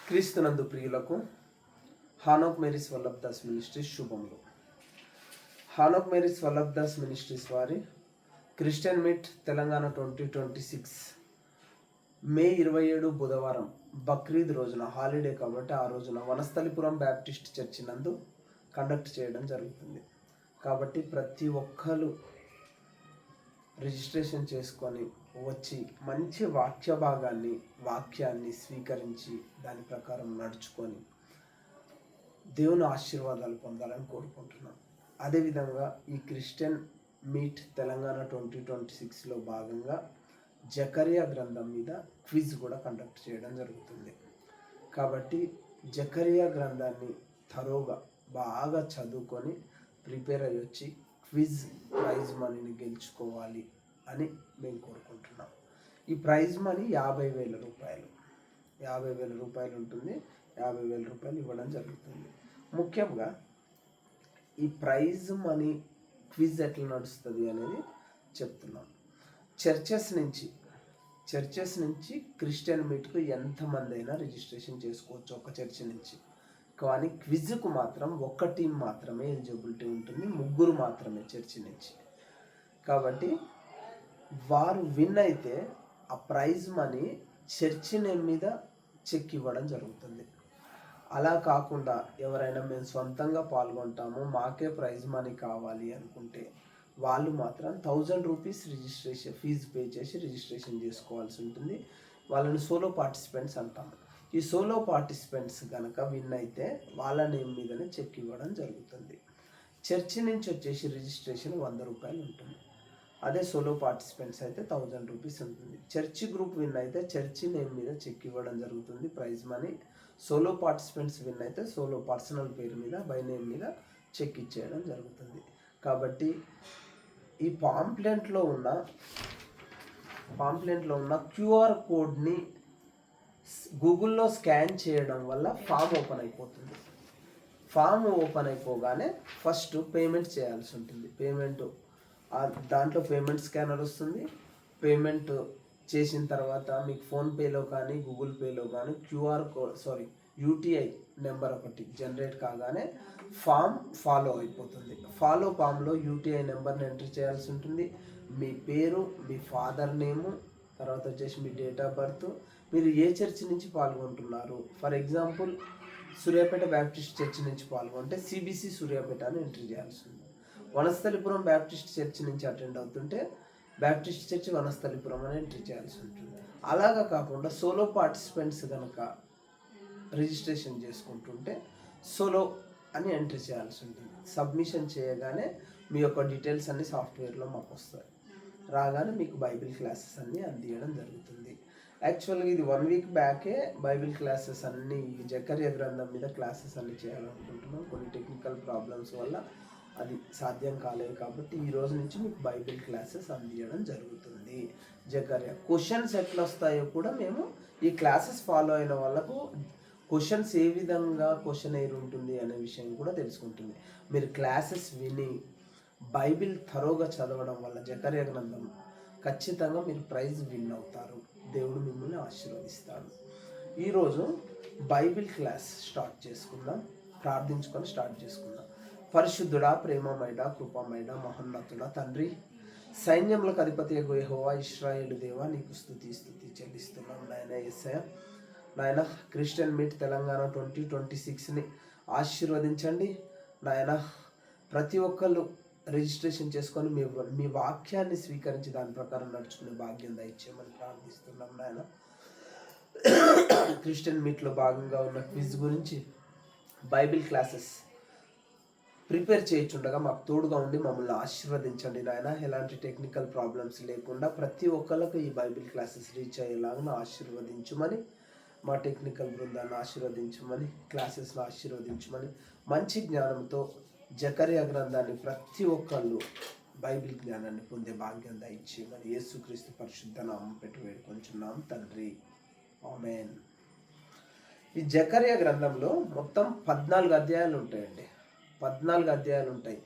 క్రీస్తునందు ప్రియులకు Enoch Mary's Vallabh Das ministries శుభములు. హానోక్ మేరీస్ వల్లభ్ దాస్ మినిస్ట్రీస్ వారి క్రిస్టియన్ మీట్ తెలంగాణ 2026 మే 27 బుధవారం బక్రీద్ రోజున హాలిడే కాబట్టి ఆ రోజున వనస్థలిపురం బ్యాప్టిస్ట్ చర్చి నందు కండక్ట్ చేయడం జరుగుతుంది. కాబట్టి ప్రతి ఒక్కరు రిజిస్ట్రేషన్ చేసుకొని వచ్చి మంచి వాక్యాన్ని స్వీకరించి దాని ప్రకారం నడుచుకొని దేవుని ఆశీర్వాదాలు పొందాలని కోరుకుంటున్నాం. అదేవిధంగా ఈ క్రిస్టియన్ మీట్ తెలంగాణ 2026లో భాగంగా జకరియా గ్రంథం మీద క్విజ్ కూడా కండక్ట్ చేయడం జరుగుతుంది. కాబట్టి జకరియా గ్రంథాన్ని బాగా చదువుకొని ప్రిపేర్ అయ్యి వచ్చి క్విజ్ ప్రైజ్ మనీని గెలుచుకోవాలి అని మేము కోరుకుంటున్నాం. ఈ ప్రైజ్ మనీ 50,000 రూపాయలు. 50,000 రూపాయలు ఉంటుంది. 50,000 రూపాయలు ఇవ్వడం జరుగుతుంది. ముఖ్యంగా ఈ ప్రైజ్ మనీ క్విజ్ ఎట్లా నడుస్తుంది అనేది చెప్తున్నాం. చర్చెస్ నుంచి క్రిస్టియన్ మీట్కు ఎంతమంది అయినా రిజిస్ట్రేషన్ చేసుకోవచ్చు ఒక చర్చి నుంచి. కానీ క్విజ్కు మాత్రం ఒక్క టీం మాత్రమే ఎలిజిబిలిటీ ఉంటుంది, 3 మాత్రమే చర్చి నుంచి. కాబట్టి వారు విన్ అయితే ఆ ప్రైజ్ మనీ చర్చి నేమ్ మీద చెక్ ఇవ్వడం జరుగుతుంది. అలా కాకుండా ఎవరైనా మేము సొంతంగా పాల్గొంటాము, మాకే ప్రైజ్ మనీ కావాలి అనుకుంటే వాళ్ళు మాత్రం 1000 రూపీస్ రిజిస్ట్రేషన్ ఫీజు పే చేసి రిజిస్ట్రేషన్ చేసుకోవాల్సి ఉంటుంది. వాళ్ళని సోలో పార్టిసిపెంట్స్ అంటాము. ఈ సోలో పార్టిసిపెంట్స్ కనుక విన్ అయితే వాళ్ళ నేమ్ మీదనే చెక్ ఇవ్వడం జరుగుతుంది. చర్చి నుంచి వచ్చేసి రిజిస్ట్రేషన్ 100 రూపాయలు ఉంటుంది. అదే సోలో పార్టిసిపెంట్స్ అయితే 1000 రూపీస్ ఉంటుంది. చర్చి గ్రూప్ విన్ అయితే చర్చి నేమ్ మీద చెక్ ఇవ్వడం జరుగుతుంది prize money. Solo participants win అయితే సోలో పర్సనల్ పేరు మీద బై నేమ్ మీద చెక్ ఇచ్చేయడం జరుగుతుంది. కాబట్టి ఈ పాంప్లెంట్లో ఉన్న క్యూఆర్ కోడ్ని గూగుల్లో స్కాన్ చేయడం వల్ల ఫామ్ ఓపెన్ అయిపోతుంది. ఫామ్ ఓపెన్ అయిపోగానే ఫస్ట్ పేమెంట్ చేయాల్సి ఉంటుంది. దాంట్లో పేమెంట్ స్కానర్ వస్తుంది. పేమెంట్ చేసిన తర్వాత మీకు ఫోన్పేలో కానీ గూగుల్ పేలో కానీ యూటీఐ నెంబర్ ఒకటి జనరేట్ కాగానే ఫామ్ ఫాలో అయిపోతుంది. ఫామ్లో యూటీఐ నెంబర్ని ఎంటర్ చేయాల్సి ఉంటుంది. మీ పేరు, మీ ఫాదర్ నేము, తర్వాత వచ్చేసి మీ డేట్ ఆఫ్ బర్త్, మీరు ఏ చర్చి నుంచి పాల్గొంటున్నారు. For example Suryapet Baptist church నుంచి పాల్గొంటే సిబిసి సూర్యాపేట అని ఎంట్రీ చేయాల్సి ఉంది. వనస్థలిపురం బ్యాప్టిస్ట్ చర్చి నుంచి అటెండ్ అవుతుంటే బ్యాప్టిస్ట్ చర్చి వనస్థలిపురం అని ఎంట్రీ చేయాల్సి ఉంటుంది. అలాగా కాకుండా సోలో పార్టిసిపెంట్స్ కనుక రిజిస్ట్రేషన్ చేసుకుంటుంటే సోలో అని ఎంట్రీ చేయాల్సి ఉంటుంది. సబ్మిషన్ చేయగానే మీ యొక్క డీటెయిల్స్ అన్ని సాఫ్ట్వేర్లో మాకు వస్తాయి. రాగానే మీకు బైబిల్ క్లాసెస్ అన్నీ అందించడం జరుగుతుంది. యాక్చువల్గా ఇది 1 వీక్ బ్యాకే బైబిల్ క్లాసెస్ అన్నీ జకరియా గ్రంథం మీద క్లాసెస్ అన్నీ చేయాలనుకుంటున్నాం. కొన్ని టెక్నికల్ ప్రాబ్లమ్స్ వల్ల అది సాధ్యం కాలేదు. కాబట్టి ఈ రోజు నుంచి మీకు బైబిల్ క్లాసెస్ అందించడం జరుగుతుంది. జకరియా క్వశ్చన్స్ ఎట్లా వస్తాయో కూడా మేము ఈ క్లాసెస్ ఫాలో అయిన వాళ్ళకు క్వశ్చన్స్ ఏ విధంగా క్వశ్చన్ ఎయిర్ ఉంటుంది అనే విషయం కూడా తెలుసుకుంటుంది. మీరు క్లాసెస్ విని బైబిల్ థరోగా చదవడం వల్ల జకరియా గ్రంథం ఖచ్చితంగా మీరు ప్రైజ్ విన్ అవుతారు. దేవుడు మిమ్మల్ని ఆశీర్వదిస్తాడు. ఈరోజు బైబిల్ క్లాస్ ప్రార్థించుకొని స్టార్ట్ చేసుకుందాం. పరిశుద్ధుడా, ప్రేమమైడ, కృపమైడ, మహోన్నతుడా తండ్రి, సైన్యములకు అధిపతి యెహోవా ఇశ్రాయేలు దేవా, నీకు స్తుతి చెల్లిస్తున్నాం నాయన. యేసయ్య నాయన, క్రిస్టియన్ మీట్ తెలంగాణ 2026ని ఆశీర్వదించండి నాయన. ప్రతి ఒక్కళ్ళు రిజిస్ట్రేషన్ చేసుకొని మీ వాక్యాన్ని స్వీకరించి దాని ప్రకారం నడుచుకునే భాగ్యం దయచేయమని ప్రార్థిస్తున్నాం నాయన. క్రిస్టియన్ మీట్లో భాగంగా ఉన్న క్విజ్ గురించి బైబిల్ క్లాసెస్ ప్రిపేర్ చేయించుండగా మాకు తోడుగా ఉండి మమ్మల్ని ఆశీర్వదించండి నాయన. ఎలాంటి టెక్నికల్ ప్రాబ్లమ్స్ లేకుండా ప్రతి ఒక్కళ్ళకు ఈ బైబిల్ క్లాసెస్ రీచ్ అయ్యేలాగా ఆశీర్వదించమని, మా టెక్నికల్ బృందాన్ని ఆశీర్వదించమని, క్లాసెస్ను ఆశీర్వదించమని, మంచి జ్ఞానంతో జకరియా గ్రంథాన్ని ప్రతి ఒక్కళ్ళు బైబిల్ జ్ఞానాన్ని పొందే భాగ్యం దయచేయమని యేసుక్రీస్తు పరిశుద్ధ నామం పెట్టి వేడుకొంచున్నాం తండ్రి, ఆమేన్. ఈ జకరియా గ్రంథంలో మొత్తం 14 అధ్యాయాలు ఉంటాయండి. 14 అధ్యాయాలు ఉంటాయి.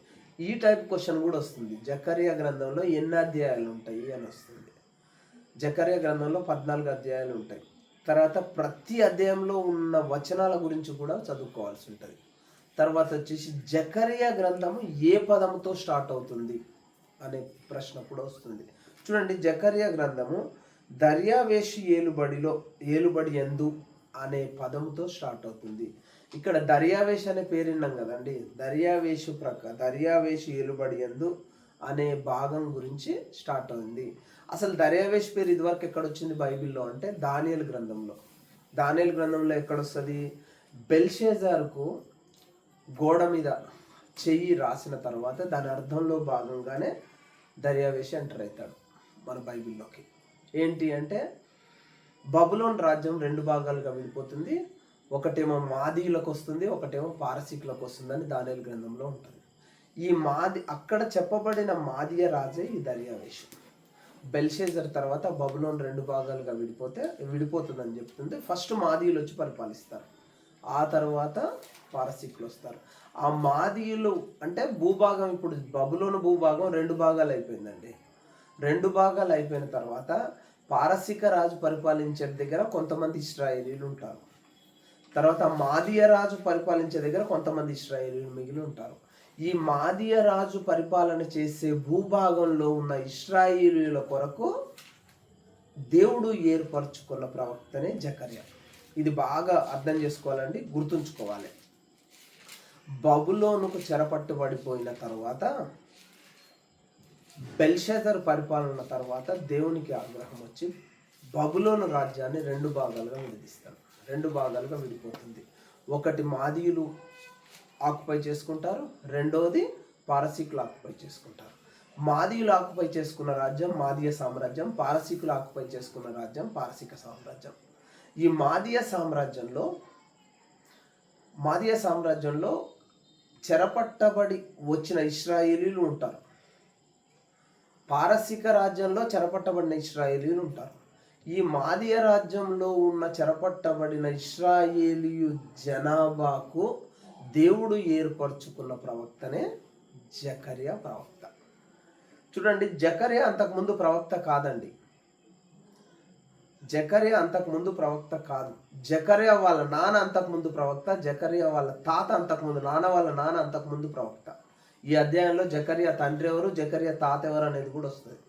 ఈ టైప్ క్వశ్చన్ కూడా వస్తుంది. జకరియా గ్రంథంలో ఎన్ని అధ్యాయాలు ఉంటాయి అని వస్తుంది. జకరియా గ్రంథంలో 14 అధ్యాయాలు ఉంటాయి. తర్వాత ప్రతి అధ్యాయంలో ఉన్న వచనాల గురించి కూడా చదువుకోవాల్సి ఉంటుంది. తర్వాత వచ్చేసి జకర్యా గ్రంథము ఏ పదముతో స్టార్ట్ అవుతుంది అనే ప్రశ్న కూడా వస్తుంది. చూడండి, జకర్యా గ్రంథము దర్యావేషు ఏలుబడి ఎందు అనే పదముతో స్టార్ట్ అవుతుంది. ఇక్కడ దర్యావేష్ అనే పేరు విన్నాం కదండి. దర్యావేషు ఏలుబడి ఎందు అనే భాగం గురించి స్టార్ట్ అయింది. అసలు దర్యావేష్ పేరు ఇదివరకు ఎక్కడొచ్చింది బైబిల్లో అంటే దానియేలు గ్రంథంలో ఎక్కడొస్తుంది? బెల్షేజార్కు గోడ మీద చెయ్యి రాసిన తర్వాత దాని అర్థంలో భాగంగానే దర్యావేషి ఎంటర్ అవుతాడు మన బైబిల్లోకి. ఏంటి అంటే బబులోన్ రాజ్యం 2 భాగాలుగా విడిపోతుంది. ఒకటేమో మాదీయులకు వస్తుంది, ఒకటేమో పారసీకులకు వస్తుందని దానియేలు గ్రంథంలో ఉంటుంది. ఈ అక్కడ చెప్పబడిన మాదీయ రాజే ఈ దర్యావేషు. బెల్షేజర్ తర్వాత బబులోన్ 2 భాగాలుగా విడిపోతుందని చెప్తుంది. ఫస్ట్ మాదీయులు వచ్చి పరిపాలిస్తారు, ఆ తర్వాత పారసీకులు వస్తారు. ఆ మాదీయులు అంటే భూభాగం, ఇప్పుడు బబులోను భూభాగం 2 భాగాలు అయిపోయిందండి. 2 భాగాలు అయిపోయిన తర్వాత పారసీక రాజు పరిపాలించే దగ్గర కొంతమంది ఇశ్రాయేలీలు ఉంటారు. తర్వాత మాదీయ రాజు పరిపాలించే దగ్గర కొంతమంది ఇశ్రాయేలీలు మిగిలి ఉంటారు. ఈ మాదీయ రాజు పరిపాలన చేసే భూభాగంలో ఉన్న ఇశ్రాయేలీల కొరకు దేవుడు ఏర్పరచుకున్న ప్రవక్తనే జకర్యా. ఇది బాగా అర్థం చేసుకోవాలండి, గుర్తుంచుకోవాలి. బబులోనుకు చెరపట్టుబడిపోయిన తర్వాత బెల్షాజర్ పరిపాలన తర్వాత దేవునికి ఆగ్రహం వచ్చి బబులోను రాజ్యాన్ని 2 భాగాలుగా విడదీస్తాడు. 2 భాగాలుగా విడిపోతుంది. ఒకటి మాదీయులు ఆక్యుపై చేసుకుంటారు, రెండోది పారసీకులు ఆక్యుపై చేసుకుంటారు. మాదీయులు ఆక్యుపై చేసుకున్న రాజ్యం మాదీయ సామ్రాజ్యం, పారసీకులు ఆక్యుపై చేసుకున్న రాజ్యం పారసీక సామ్రాజ్యం. ఈ మాదీయ సామ్రాజ్యంలో చెరపట్టబడి వచ్చిన ఇశ్రాయేలీలు ఉంటారు. పారసీక రాజ్యంలో చెరపట్టబడిన ఇశ్రాయేలీలు ఉంటారు. ఈ మాదీయ రాజ్యంలో ఉన్న చెరపట్టబడిన ఇశ్రాయేలీయు జనాభాకు దేవుడు ఏర్పరచుకున్న ప్రవక్తనే జకర్యా ప్రవక్త. చూడండి, జకర్యా అంతకుముందు ప్రవక్త కాదండి. జకర్యా అంతకుముందు ప్రవక్త కాదు. జకర్యా వాళ్ళ నాన్న అంతకుముందు ప్రవక్త, జకర్యా వాళ్ళ తాత అంతకుముందు, నాన్న వాళ్ళ నాన్న అంతకుముందు ప్రవక్త. ఈ అధ్యాయంలో జకర్యా తండ్రి ఎవరు, జకర్యా తాత ఎవరు అనేది కూడా వస్తుంది.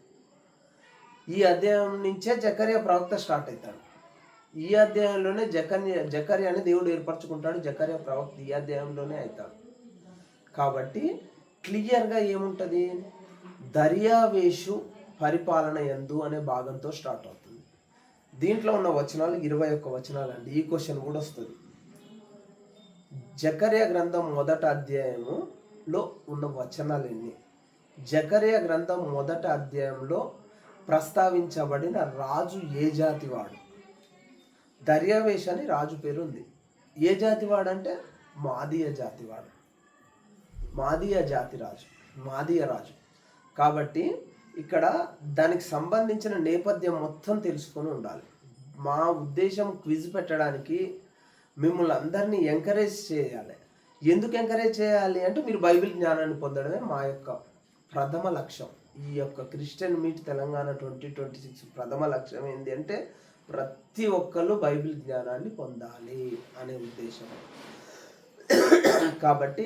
ఈ అధ్యాయం నుంచే జకర్యా ప్రవక్త స్టార్ట్ అవుతాడు. ఈ అధ్యాయంలోనే జకర్యాని దేవుడు ఏర్పరచుకుంటాడు. జకర్యా ప్రవక్త ఈ అధ్యాయంలోనే అవుతాడు. కాబట్టి క్లియర్గా ఏముంటుంది? దర్యావేషు పరిపాలన యందు అనే భాగంతో స్టార్ట్ అవుతుంది. దీంట్లో ఉన్న వచనాలు 21 వచనాలు అండి. ఈ క్వశ్చన్ కూడా వస్తుంది. జకర్యా గ్రంథం 1వ అధ్యాయములో ఉన్న వచనాలు ఎన్ని? జకర్యా గ్రంథం 1వ అధ్యాయంలో ప్రస్తావించబడిన రాజు ఏ జాతివాడు? దర్యావేష్ అని రాజు పేరు ఉంది. ఏ జాతివాడు అంటే మాదీయ జాతివాడు, మాదీయ రాజు. కాబట్టి ఇక్కడ దానికి సంబంధించిన నేపథ్యం మొత్తం తెలుసుకొని ఉండాలి. మా ఉద్దేశం క్విజ్ పెట్టడానికి మిమ్మల్ని అందరినీ ఎంకరేజ్ చేయాలి. ఎందుకు ఎంకరేజ్ చేయాలి అంటే మీరు బైబిల్ జ్ఞానాన్ని పొందడమే మా యొక్క ప్రథమ లక్ష్యం. ఈ యొక్క క్రిస్టియన్ మీట్ తెలంగాణ 2026 ప్రథమ లక్ష్యం ఏంటి అంటే ప్రతి ఒక్కళ్ళు బైబిల్ జ్ఞానాన్ని పొందాలి అనే ఉద్దేశం. కాబట్టి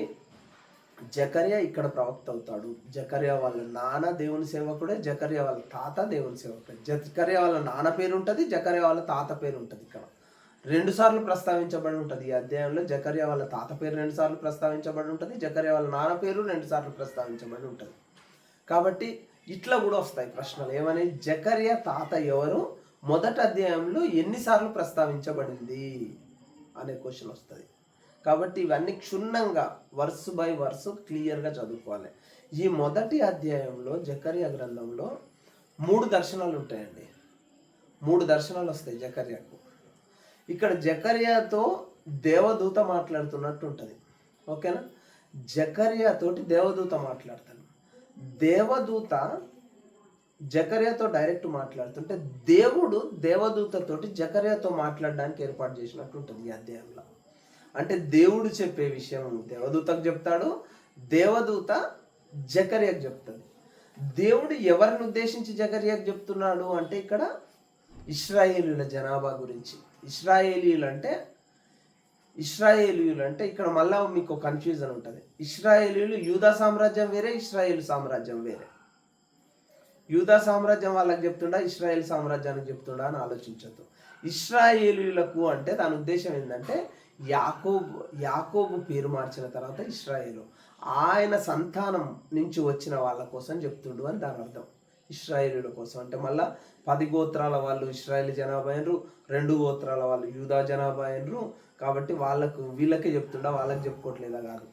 జకర్యా ఇక్కడ ప్రవక్త అవుతాడు. జకర్యా వాళ్ళ నాన్న దేవుని సేవకుడే, జకర్యా వాళ్ళ తాత దేవుని సేవకుడే. జకర్యా వాళ్ళ నాన్న పేరు ఉంటుంది, జకర్యా వాళ్ళ తాత పేరు ఉంటుంది. ఇక్కడ 2 సార్లు ప్రస్తావించబడి ఉంటుంది. ఈ అధ్యాయంలో జకర్యా వాళ్ళ తాత పేరు 2 సార్లు ప్రస్తావించబడి ఉంటుంది, జకర్యా వాళ్ళ నాన్న పేరు 2 సార్లు ప్రస్తావించబడి ఉంటుంది. కాబట్టి ఇట్లా కూడా వస్తాయి ప్రశ్నలు. ఏమని? జకర్యా తాత ఎవరు, 1వ అధ్యాయంలో ఎన్నిసార్లు ప్రస్తావించబడింది అనే క్వశ్చన్ వస్తుంది. కాబట్టి ఇవన్నీ క్షుణ్ణంగా వర్స్ బై వర్స్ క్లియర్గా చదువుకోవాలి. ఈ 1వ అధ్యాయంలో జకర్యా గ్రంథంలో 3 దర్శనాలు ఉంటాయండి. 3 దర్శనాలు వస్తాయి జకర్యాకు. ఇక్కడ జకర్యాతో దేవదూత మాట్లాడుతున్నట్టు ఉంటుంది. ఓకేనా? జకర్యాతోటి దేవదూత మాట్లాడతాడు. దేవదూత జకర్యాతో డైరెక్ట్ మాట్లాడుతుంటే దేవుడు దేవదూతతోటి జకర్యాతో మాట్లాడడానికి ఏర్పాటు చేసినట్టు ఉంటుంది ఈ అధ్యాయంలో. అంటే దేవుడు చెప్పే విషయం దేవదూతకు చెప్తాడు, దేవదూత జకర్యాకు చెప్తాడు. దేవుడు ఎవరిని ఉద్దేశించి జకర్యాకు చెప్తున్నాడు అంటే ఇక్కడ ఇశ్రాయేలుల జనాభా గురించి. ఇశ్రాయేలీయులు అంటే ఇక్కడ మళ్ళా మీకు కన్ఫ్యూజన్ ఉంటుంది. ఇశ్రాయేలీయులు యూదా సామ్రాజ్యం వేరే, ఇశ్రాయేల్ సామ్రాజ్యం వేరే. యూదా సామ్రాజ్యం వాళ్ళకి చెప్తుండా, ఇశ్రాయేల్ సామ్రాజ్యానికి చెప్తుండా అని ఆలోచించద్దు. ఇశ్రాయేలీయులకు అంటే దాని ఉద్దేశం ఏంటంటే యాకోబు పేరు మార్చిన తర్వాత ఇశ్రాయేలు ఆయన సంతానం నుంచి వచ్చిన వాళ్ళ కోసం చెప్తుండు అని దాని అర్థం. ఇశ్రాయేలీయుల కోసం అంటే మళ్ళా 10 గోత్రాల వాళ్ళు ఇశ్రాయేల్ జనాభా అయినరు, 2 గోత్రాల వాళ్ళు యూదా జనాభా అయినరు. కాబట్టి వీళ్ళకే చెప్తుండా, వాళ్ళకి చెప్పుకోవట్లేదా కాదు.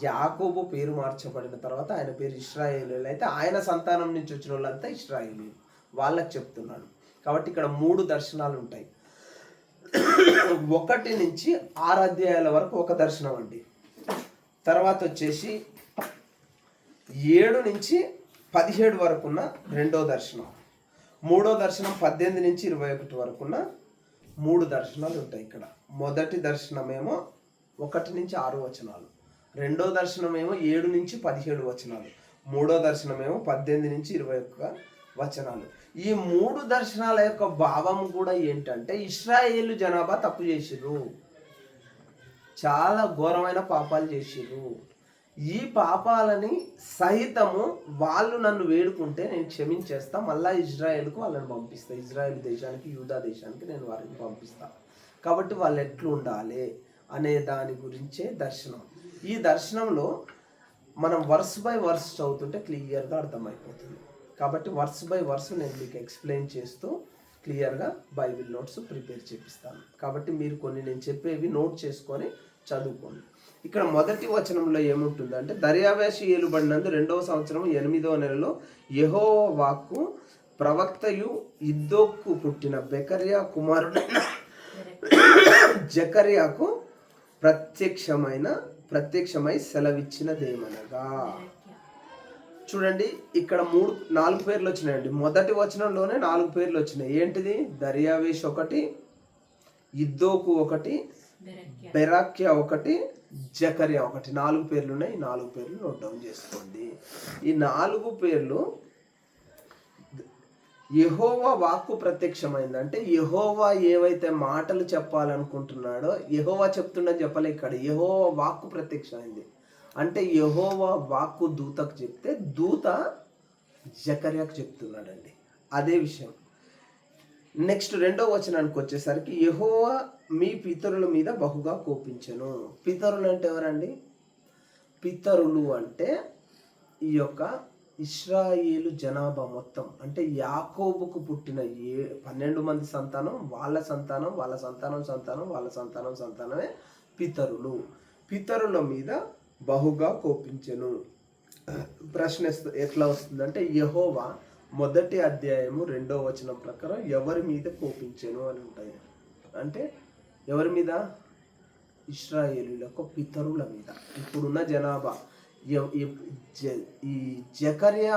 యాకోబు పేరు మార్చబడిన తర్వాత ఆయన పేరు ఇశ్రాయేలీయులు అయితే ఆయన సంతానం నుంచి వచ్చిన వాళ్ళంతా ఇశ్రాయేలీయులు, వాళ్ళకి చెప్తున్నాడు. కాబట్టి ఇక్కడ 3 దర్శనాలు ఉంటాయి. 1 నుంచి 6 అధ్యాయాల వరకు ఒక దర్శనం అండి. తర్వాత వచ్చేసి 7 నుంచి 17 వరకున్న 2వ దర్శనం. 3వ దర్శనం 18 నుంచి 21 వరకున్న 3 దర్శనాలు ఉంటాయి ఇక్కడ. మొదటి దర్శనమేమో 1 నుంచి 6 వచనాలు, 2వ దర్శనమేమో 7 నుంచి 17 వచనాలు, 3వ దర్శనమేమో 18 నుంచి 21 వచనాలు. ఈ 3 దర్శనాల యొక్క భావం కూడా ఏంటంటే ఇశ్రాయేలు జనాభా తప్పు చేసిర్రు, చాలా ఘోరమైన పాపాలు చేసిర్రు. ఈ పాపాలని సహితము వాళ్ళు నన్ను వేడుకుంటే నేను క్షమించేస్తా, మళ్ళా ఇజ్రాయేల్కు వాళ్ళని పంపిస్తా, ఇజ్రాయేల్ దేశానికి యూదా దేశానికి నేను వారిని పంపిస్తా. కాబట్టి వాళ్ళు ఎట్లు ఉండాలి అనే దాని గురించే దర్శనం. ఈ దర్శనంలో మనం వర్స్ బై వర్స్ చదువుతుంటే క్లియర్గా అర్థమైపోతుంది. కాబట్టి వర్స్ బై వర్స్ నేను మీకు ఎక్స్ప్లెయిన్ చేస్తూ క్లియర్గా బైబిల్ నోట్స్ ప్రిపేర్ చేపిస్తాను. కాబట్టి మీరు కొన్ని నేను చెప్పేవి నోట్ చేసుకొని చదువుకోండి. ఇక్కడ మొదటి వచనంలో ఏముంటుంది అంటే, దర్యావేషు ఏలుబడినందు 2వ సంవత్సరం 8వ నెలలో యెహోవా వాక్కు ప్రవక్తయు ఇద్దోకు పుట్టిన బెకర్యా కుమారుడైన జకర్యాకు ప్రత్యక్షమై సెలవిచ్చినదేమనగా. చూడండి ఇక్కడ 4 పేర్లు వచ్చినాయండి. మొదటి వచనంలోనే 4 పేర్లు వచ్చినాయి. ఏంటిది? దర్యావేష్ 1, ఇద్దోకు 1, బెరాక్యా 1, జకర్యా 1. 4 పేర్లు ఉన్నాయి. ఈ 4 పేర్లు నోట్ డౌన్ చేసుకోండి. ఈ 4 పేర్లు యెహోవా వాక్కు ప్రత్యక్షమైంది. అంటే యెహోవా ఏవైతే మాటలు చెప్పాలనుకుంటున్నాడో యెహోవా చెప్తుండని చెప్పలే, ఇక్కడ యెహోవా వాక్కు ప్రత్యక్షమైంది. అంటే యెహోవా వాక్కు దూతకు చెప్తే దూత జకర్యాకు చెప్తున్నాడండి. అదే విషయం. నెక్స్ట్ 2వ వచనానికి వచ్చేసరికి యెహోవా మీ పితరుల మీద బహుగా కోపించెను. పితరులు అంటే ఎవరండి? పితరులు అంటే ఈ యొక్క ఇశ్రాయేలు జనాభా మొత్తం, అంటే యాకోబుకు పుట్టిన 12 మంది సంతానం, వాళ్ళ సంతానం, వాళ్ళ సంతానం సంతానం, వాళ్ళ సంతానం సంతానమే పితరులు. పితరుల మీద బహుగా కోపించెను. ప్రశ్న ఎట్లా వస్తుందంటే, యెహోవా మొదటి అధ్యాయము 2వ వచనం ప్రకారం ఎవరి మీద కోపించెను అని ఉంటాయి. అంటే ఎవరి మీద? ఇశ్రాయేలులకు పితరుల మీద. ఇప్పుడున్న జనాభా ఈ జకర్యా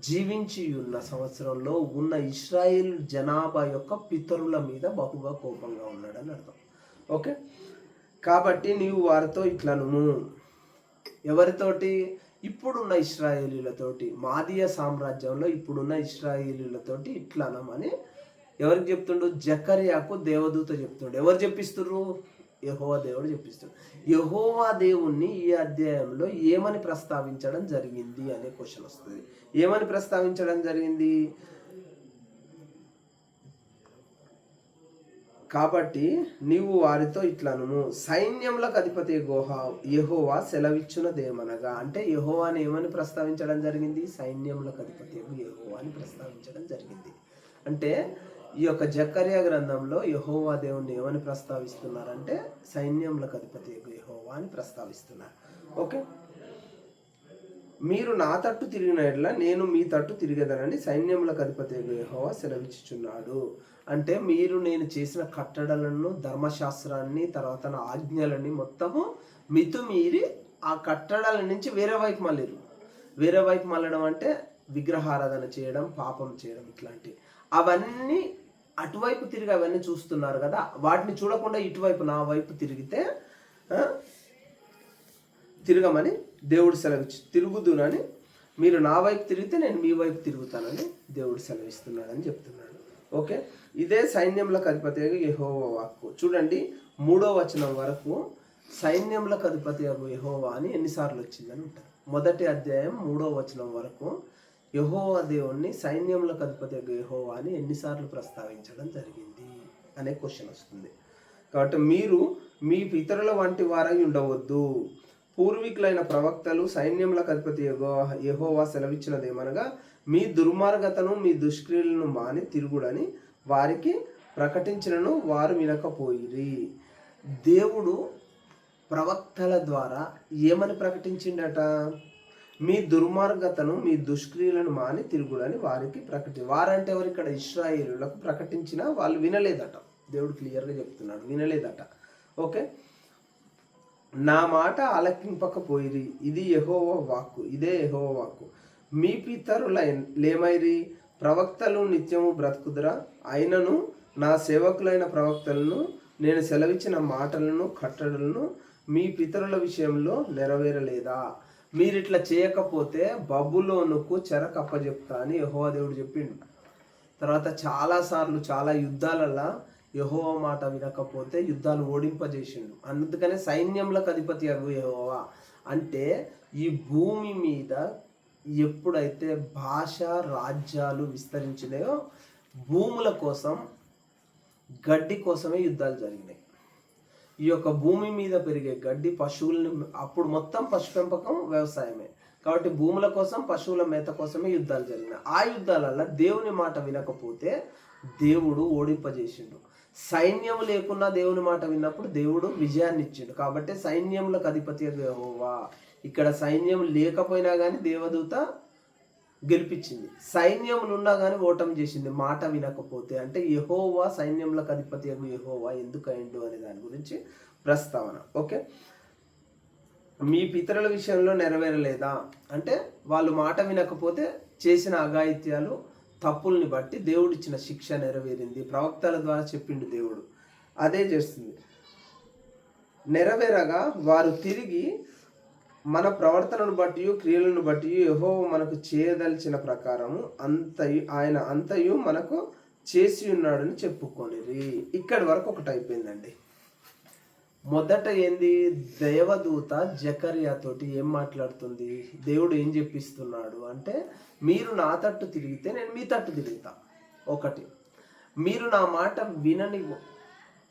జీవించి ఉన్న సంవత్సరంలో ఉన్న ఇశ్రాయేల్ జనాభా యొక్క పితరుల మీద బహుగా కోపంగా ఉన్నాడని అర్థం. ఓకే, కాబట్టి నీవు వారితో ఇట్లను, ఎవరితోటి? ఇప్పుడున్న ఇశ్రాయేలీలతోటి, మాదీయ సామ్రాజ్యంలో ఇప్పుడున్న ఇశ్రాయేలీలతోటి ఇట్లనమని ఎవరికి చెప్తుండు? జకర్యాకు దేవదూత చెప్తుండు. ఎవరు చెప్పిస్తుర్రు? యెహోవా దేవుడు చెప్పిస్తాడు. యెహోవా దేవుణ్ణి ఈ అధ్యాయంలో ఏమని ప్రస్తావించడం జరిగింది అనే క్వశ్చన్ వస్తుంది. ఏమని ప్రస్తావించడం జరిగింది? కాబట్టి నీవు వారితో ఇట్లను, సైన్యములకు అధిపతి యెహోవా సెలవిచ్చునదేమనగా. అంటే యెహోవాని ఏమని ప్రస్తావించడం జరిగింది? సైన్యములకు అధిపతి యెహోవా అని ప్రస్తావించడం జరిగింది. అంటే ఈ యొక్క జకర్యా గ్రంథంలో యెహోవా దేవుణ్ణి ఏమని ప్రస్తావిస్తున్నారంటే సైన్యములకు అధిపతి యెహోవా అని ప్రస్తావిస్తున్నారు. ఓకే, మీరు నా తట్టు తిరిగిన ఎడల నేను మీ తట్టు తిరిగేదనని సైన్యములకు అధిపతి యెహోవా సెలవిచ్చుచున్నాడు. అంటే మీరు నేను చేసిన కట్టడలను, ధర్మశాస్త్రాన్ని, తర్వాత నా ఆజ్ఞలని మొత్తము మితుమీరి ఆ కట్టడాల నుంచి వేరే వైపు మళ్ళీరు. వేరే వైపు మళ్ళడం అంటే విగ్రహారాధన చేయడం, పాపం చేయడం, ఇట్లాంటివి. అవన్నీ అటువైపు తిరిగి అవన్నీ చూస్తున్నారు కదా, వాటిని చూడకుండా ఇటువైపు నా వైపు తిరగమని దేవుడు తిరుగుదునని, మీరు నా వైపు తిరిగితే నేను మీ వైపు తిరుగుతానని దేవుడు సెలవిస్తున్నాడని చెప్తున్నాడు. ఓకే, ఇదే సైన్యములకు అధిపతి యెహోవా వాక్కు. చూడండి 3వ వచనం వరకు సైన్యములకు అధిపతి యెహోవా అని ఎన్నిసార్లు వచ్చిందని ఉంటారు. మొదటి అధ్యాయం 3వ వచనం వరకు యెహోవా దేవుణ్ణి సైన్యములకు అధిపతి యెహోవా అని ఎన్నిసార్లు ప్రస్తావించడం జరిగింది అనే క్వశ్చన్ వస్తుంది. కాబట్టి మీరు మీ పితరుల వంటి వారై ఉండవద్దు. పూర్వీకులైన ప్రవక్తలు సైన్యములకు అధిపతి యెహోవా సెలవిచ్చినదేమనగా మీ దుర్మార్గతను మీ దుష్క్రియలను మాని తిరుగుడని వారికి ప్రకటించినను వారు వినకపోయిరి. దేవుడు ప్రవక్తల ద్వారా ఏమని ప్రకటించిండట? మీ దుర్మార్గతను మీ దుష్క్రియలను మాని తిరుగుడని వారికి వారంటే ఎవరు? ఇక్కడ ఇశ్రాయేలులకు ప్రకటించిన వాళ్ళు వినలేదట. దేవుడు క్లియర్గా చెప్తున్నాడు, వినలేదట. ఓకే, నా మాట ఆలకింపకపోయిరి, ఇది యెహోవా వాక్కు, ఇదే యెహోవా వాక్కు. మీ పితరుల లేమైరి, ప్రవక్తలు నిత్యము బ్రతుకుదురా? అయినను నా సేవకులైన ప్రవక్తలను నేను సెలవిచ్చిన మాటలను కట్టడలను మీ పితరుల విషయంలో నెరవేరలేదా? మీరు ఇట్లా చేయకపోతే బబులోనుకు చెరకు అప్పచెప్తా అని యెహోవా దేవుడు చెప్పిండు. తర్వాత చాలాసార్లు చాలా యుద్ధాలల్లో యెహోవా మాట వినకపోతే యుద్ధాలు ఓడింపజేసిండు. అందుకనే సైన్యములకు అధిపతి యెహోవా అంటే ఈ భూమి మీద ఎప్పుడైతే భాష రాజ్యాలు విస్తరించినాయో భూముల కోసం గడ్డి కోసమే యుద్ధాలు జరిగినాయి. ఈ యొక్క భూమి మీద పెరిగే గడ్డి పశువులను, అప్పుడు మొత్తం పశు పెంపకం వ్యవసాయమే కాబట్టి భూముల కోసం పశువుల మేత కోసమే యుద్ధాలు జరిగినాయి. ఆ యుద్ధాలలో దేవుని మాట వినకపోతే దేవుడు ఓడింపజేసిండు. సైన్యం లేకున్నా దేవుని మాట విన్నప్పుడు దేవుడు విజయాన్ని ఇచ్చిండు. కాబట్టి సైన్యములకు అధిపతి యెహోవా. ఇక్కడ సైన్యం లేకపోయినా కానీ దేవదూత గెలిపించింది, సైన్యములు ఉన్నా కానీ ఓటమి చేసింది మాట వినకపోతే. అంటే యెహోవా సైన్యములకు అధిపతి యెహోవా ఎందుకు అయిండు అనే దాని గురించి ప్రస్తావన. ఓకే, మీ పితరుల విషయంలో నెరవేరలేదా అంటే వాళ్ళు మాట వినకపోతే చేసిన అఘాయిత్యాలు తప్పుల్ని బట్టి దేవుడిచ్చిన శిక్ష నెరవేరింది. ప్రవక్తల ద్వారా చెప్పిండు దేవుడు, అదే చేస్తుంది. నెరవేరగా వారు తిరిగి మన ప్రవర్తనను బట్టి క్రియలను బట్టి యెహోవా మనకు చేయదలిచిన ప్రకారము ఆయన అంతయు మనకు చేసి ఉన్నాడని చెప్పుకొనిరి. ఇక్కడి వరకు ఒకటి అయిపోయిందండి. మొదట ఏంది? దేవదూత జకర్యా తోటి ఏం మాట్లాడుతుంది? దేవుడు ఏం చెప్పిస్తున్నాడు అంటే మీరు నా తట్టు తిరిగితే నేను మీ తట్టు తిరుగుతా. ఒకటి, మీరు నా మాట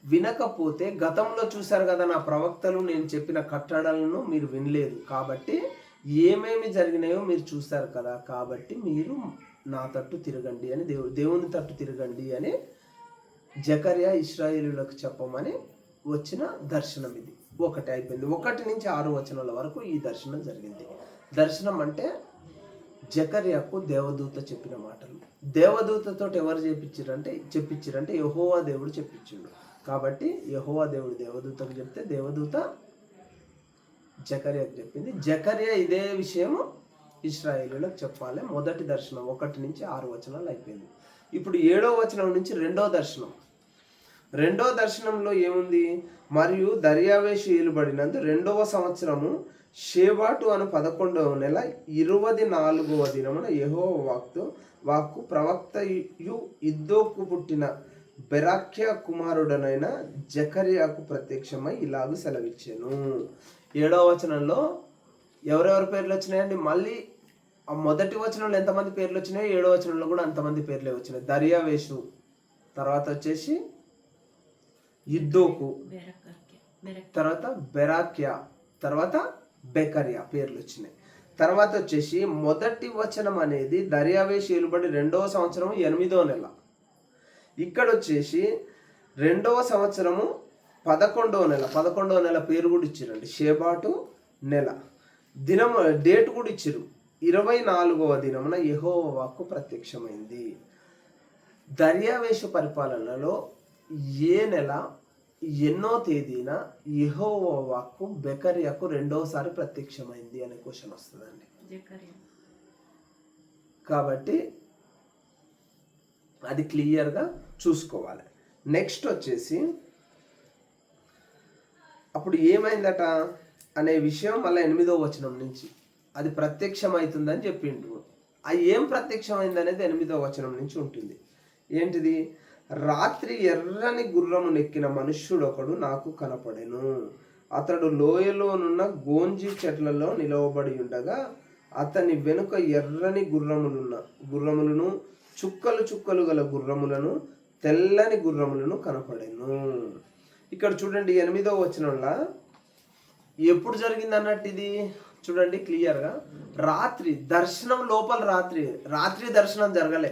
వినకపోతే గతంలో చూశారు కదా నా ప్రవక్తలు నేను చెప్పిన కట్టడలను మీరు వినలేదు కాబట్టి ఏమేమి జరిగినాయో మీరు చూశారు కదా, కాబట్టి మీరు నా తట్టు తిరగండి అని దేవుని తట్టు తిరగండి అని జకర్యా ఇశ్రాయేలులకు చెప్పమని వచ్చిన దర్శనం ఇది. ఒకటి అయిపోయింది. 1 నుంచి 6 వచనాల వరకు ఈ దర్శనం జరిగింది. దర్శనం అంటే జకర్యాకు దేవదూత చెప్పిన మాటలు. దేవదూతతో ఎవరు చెప్పించారంటే యెహోవా దేవుడు చెప్పించిండు. కాబట్టి యెహోవా దేవుడు దేవదూతకు చెప్తే దేవదూత జకర్యాకు చెప్పింది. జకర్యా ఇదే విషయము ఇశ్రాయేలులకు చెప్పాలి. మొదటి దర్శనం 1 నుంచి 6 వచనాలు అయిపోయింది. ఇప్పుడు 7వ వచనం నుంచి రెండో దర్శనం. రెండో దర్శనంలో ఏముంది? మరియు దర్యావేషు ఏలుబడినందు 2వ సంవత్సరము షేబాటు అను 11వ నెల 24వ దినమున యెహోవా వాక్కు ప్రవక్తయు ఇద్దోకు పుట్టిన బెరాక్యా కుమారుడనైన జకర్యాకు ప్రత్యక్షమై ఇలాగూ సెలవిచ్చాను. 7వ వచనంలో ఎవరెవరి పేర్లు వచ్చినాయండి? మళ్ళీ ఆ మొదటి వచనంలో ఎంతమంది పేర్లు వచ్చినాయో 7వ వచనంలో కూడా అంతమంది పేర్లే వచ్చినాయి. దర్యావేషు, తర్వాత వచ్చేసి ఇద్దోకు, తర్వాత బెరాక్యా, తర్వాత బెకర్యా పేర్లు వచ్చినాయి. తర్వాత వచ్చేసి మొదటి వచనం అనేది దర్యావేషు ఏలుబడి 2వ సంవత్సరం 8వ నెల. ఇక్కడ వచ్చేసి 2వ సంవత్సరము 11వ నెల. 11వ నెల పేరు కూడా ఇచ్చిరండి, షేబాటు నెల. దినము డేట్ కూడా ఇచ్చిరు, 24వ దినమున యెహోవా వాక్కు ప్రత్యక్షమైంది. దర్యావేషు పరిపాలనలో ఏ నెల ఎన్నో తేదీన యెహోవా వాక్కు బెకర్యాకు 2వసారి ప్రత్యక్షమైంది అనే క్వశ్చన్ వస్తుందండి. కాబట్టి అది క్లియర్గా చూసుకోవాలి. నెక్స్ట్ వచ్చేసి అప్పుడు ఏమైందట అనే విషయం మళ్ళీ 8వ వచనం నుంచి అది ప్రత్యక్షమవుతుందని చెప్పిండు. అది ఏం ప్రత్యక్షమైంది అనేది 8వ వచనం నుంచి ఉంటుంది. ఏంటిది? రాత్రి ఎర్రని గుర్రమునెక్కిన మనుష్యుడొకడు నాకు కనపడెను. అతడు లోయలోనున్న గోంజి చెట్లలో నిలవబడి ఉండగా అతని వెనుక ఎర్రని గుర్రములను చుక్కలు చుక్కలు గల గుర్రములను తెల్లని గుర్రములను కనపడెను. ఇక్కడ చూడండి 8వ వచనంలో ఎప్పుడు జరిగింది అన్నట్టు ఇది చూడండి క్లియర్గా. రాత్రి దర్శనం లోపల రాత్రి దర్శనం జరగలే,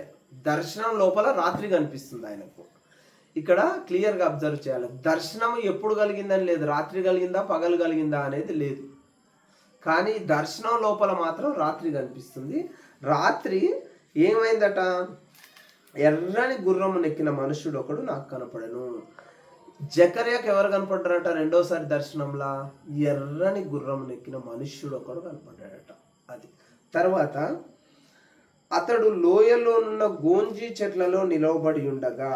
దర్శనం లోపల రాత్రి కనిపిస్తుంది ఆయనకు. ఇక్కడ క్లియర్గా అబ్జర్వ్ చేయాలి. దర్శనం ఎప్పుడు కలిగిందని లేదు, రాత్రి కలిగిందా పగలు కలిగిందా అనేది లేదు, కానీ దర్శనం లోపల మాత్రం రాత్రి కనిపిస్తుంది. రాత్రి ఏమైందట, ఎర్రని గుర్రమునెక్కిన మనుషుడు ఒకడు నాకు కనపడను. జకర్యాకి ఎవరు కనపడ్డారట రెండోసారి దర్శనంలా? ఎర్రని గుర్రమునెక్కిన మనుష్యుడు ఒకడు కనపడ్డాడట. అది తర్వాత అతడు లోయలోనున్న గోంజి చెట్లలో నిలవబడి ఉండగా,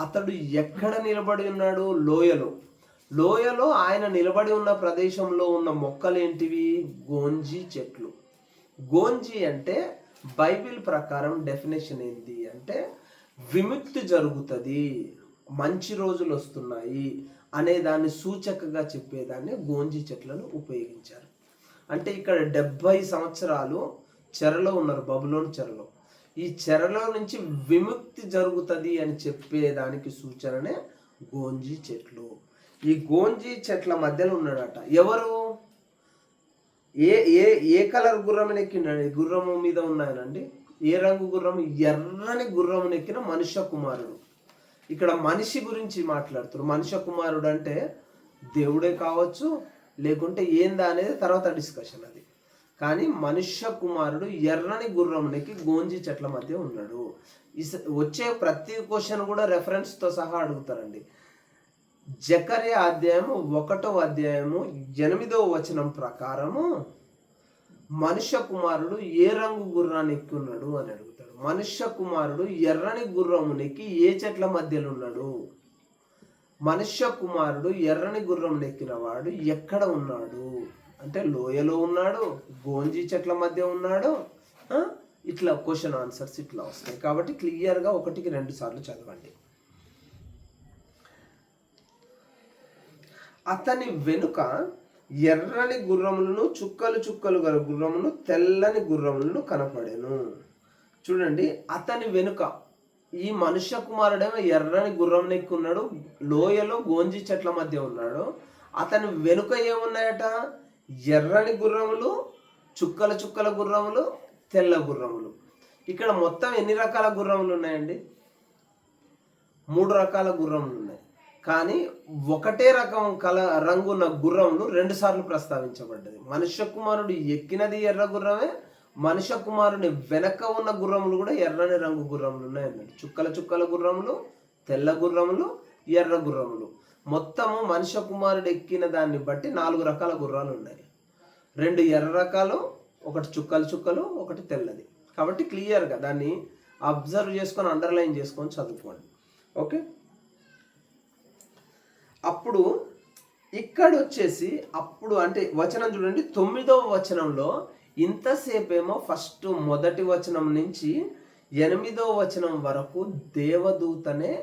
అతడు ఎక్కడ నిలబడి ఉన్నాడు? లోయలో ఆయన నిలబడి ఉన్న ప్రదేశంలో ఉన్న మొక్కలేంటివి? గోంజి చెట్లు. గోంజి అంటే బైబిల్ ప్రకారం డెఫినేషన్ ఏంటి అంటే విముక్తి జరుగుతుంది, మంచి రోజులు వస్తున్నాయి అనే దాన్ని సూచకగా చెప్పేదాన్ని గోంజి చెట్లను ఉపయోగించారు. అంటే ఇక్కడ 70 సంవత్సరాలు చెరలో ఉన్నారు, బబులోను చెరలో. ఈ చెరలో నుంచి విముక్తి జరుగుతుంది అని చెప్పేదానికి సూచననే గోంజి చెట్లు. ఈ గోంజి చెట్ల మధ్యలో ఉన్నాడట ఎవరు? ఏ కలర్ గుర్రం ఎక్కిండండి? గుర్రము మీద ఉన్నాయనండి. ఏ రంగు గుర్రం? ఎర్రని గుర్రము ఎక్కిన మనుష్య కుమారుడు. ఇక్కడ మనిషి గురించి మాట్లాడుతారు. మనుష్య కుమారుడు అంటే దేవుడే కావచ్చు, లేకుంటే ఏందా అనేది తర్వాత డిస్కషన్ అది. కానీ మనుష్య కుమారుడు ఎర్రని గుర్రమునికి గోంజి చెట్ల మధ్య ఉన్నాడు. వచ్చే ప్రతి క్వశ్చన్ కూడా రెఫరెన్స్తో సహా అడుగుతారండి. జకర్యా అధ్యాయము 1వ అధ్యాయము 8వ వచనం ప్రకారము మనుష్య కుమారుడు ఏ రంగు గుర్రాన్ని ఎక్కి ఉన్నాడు అని అడుగుతాడు. మనుష్య కుమారుడు ఎర్రని గుర్రమునికి ఏ చెట్ల మధ్యలో ఉన్నాడు? మనుష్య కుమారుడు ఎర్రని గుర్రం ఎక్కిన వాడు ఎక్కడ ఉన్నాడు అంటే లోయలో ఉన్నాడు, గోంజి చెట్ల మధ్య ఉన్నాడు. ఇట్లా క్వశ్చన్ ఆన్సర్స్ ఇట్లా వస్తాయి. కాబట్టి క్లియర్గా 1కి 2 సార్లు చదవండి. అతని వెనుక ఎర్రని గుర్రములను చుక్కలు చుక్కలు గల గుర్రమును తెల్లని గుర్రములను కనపడెను. చూడండి, అతని వెనుక ఈ మనుష్య కుమారుడేమో ఎర్రని గుర్రం ఎక్కి ఉన్నాడు, లోయలో గోంజి చెట్ల మధ్య ఉన్నాడు. అతని వెనుక ఏమున్నాయట? ఎర్రని గుర్రములు, చుక్కల చుక్కల గుర్రములు, తెల్ల గుర్రములు. ఇక్కడ మొత్తం ఎన్ని రకాల గుర్రములు ఉన్నాయండి? 3 రకాల గుర్రములు ఉన్నాయి. కానీ ఒకటే రకం రంగున్న గుర్రములు 2 సార్లు ప్రస్తావించబడ్డది. మనుష్య కుమారుడు ఎక్కినది ఎర్ర గుర్రమే, మనుష్య కుమారుని వెనక ఉన్న గుర్రములు కూడా ఎర్రని రంగు గుర్రములు ఉన్నాయన్నాడు. చుక్కల చుక్కల గుర్రములు, తెల్ల గుర్రములు, ఎర్ర గుర్రములు. మొత్తము మనుష్య కుమారుడు ఎక్కిన దాన్ని బట్టి 4 రకాల గుర్రాలు ఉన్నాయి. 2 ఎర్ర రకాలు, 1 చుక్కలు చుక్కలు, 1 తెల్లది. కాబట్టి క్లియర్గా దాన్ని అబ్జర్వ్ చేసుకొని అండర్లైన్ చేసుకొని చదువుకోండి. ఓకే, అప్పుడు ఇక్కడ వచ్చేసి అప్పుడు అంటే వచనం చూడండి 9వ వచనంలో ఇంతసేపేమో ఫస్ట్ మొదటి వచనం నుంచి 8వ వచనం వరకు దేవదూతనే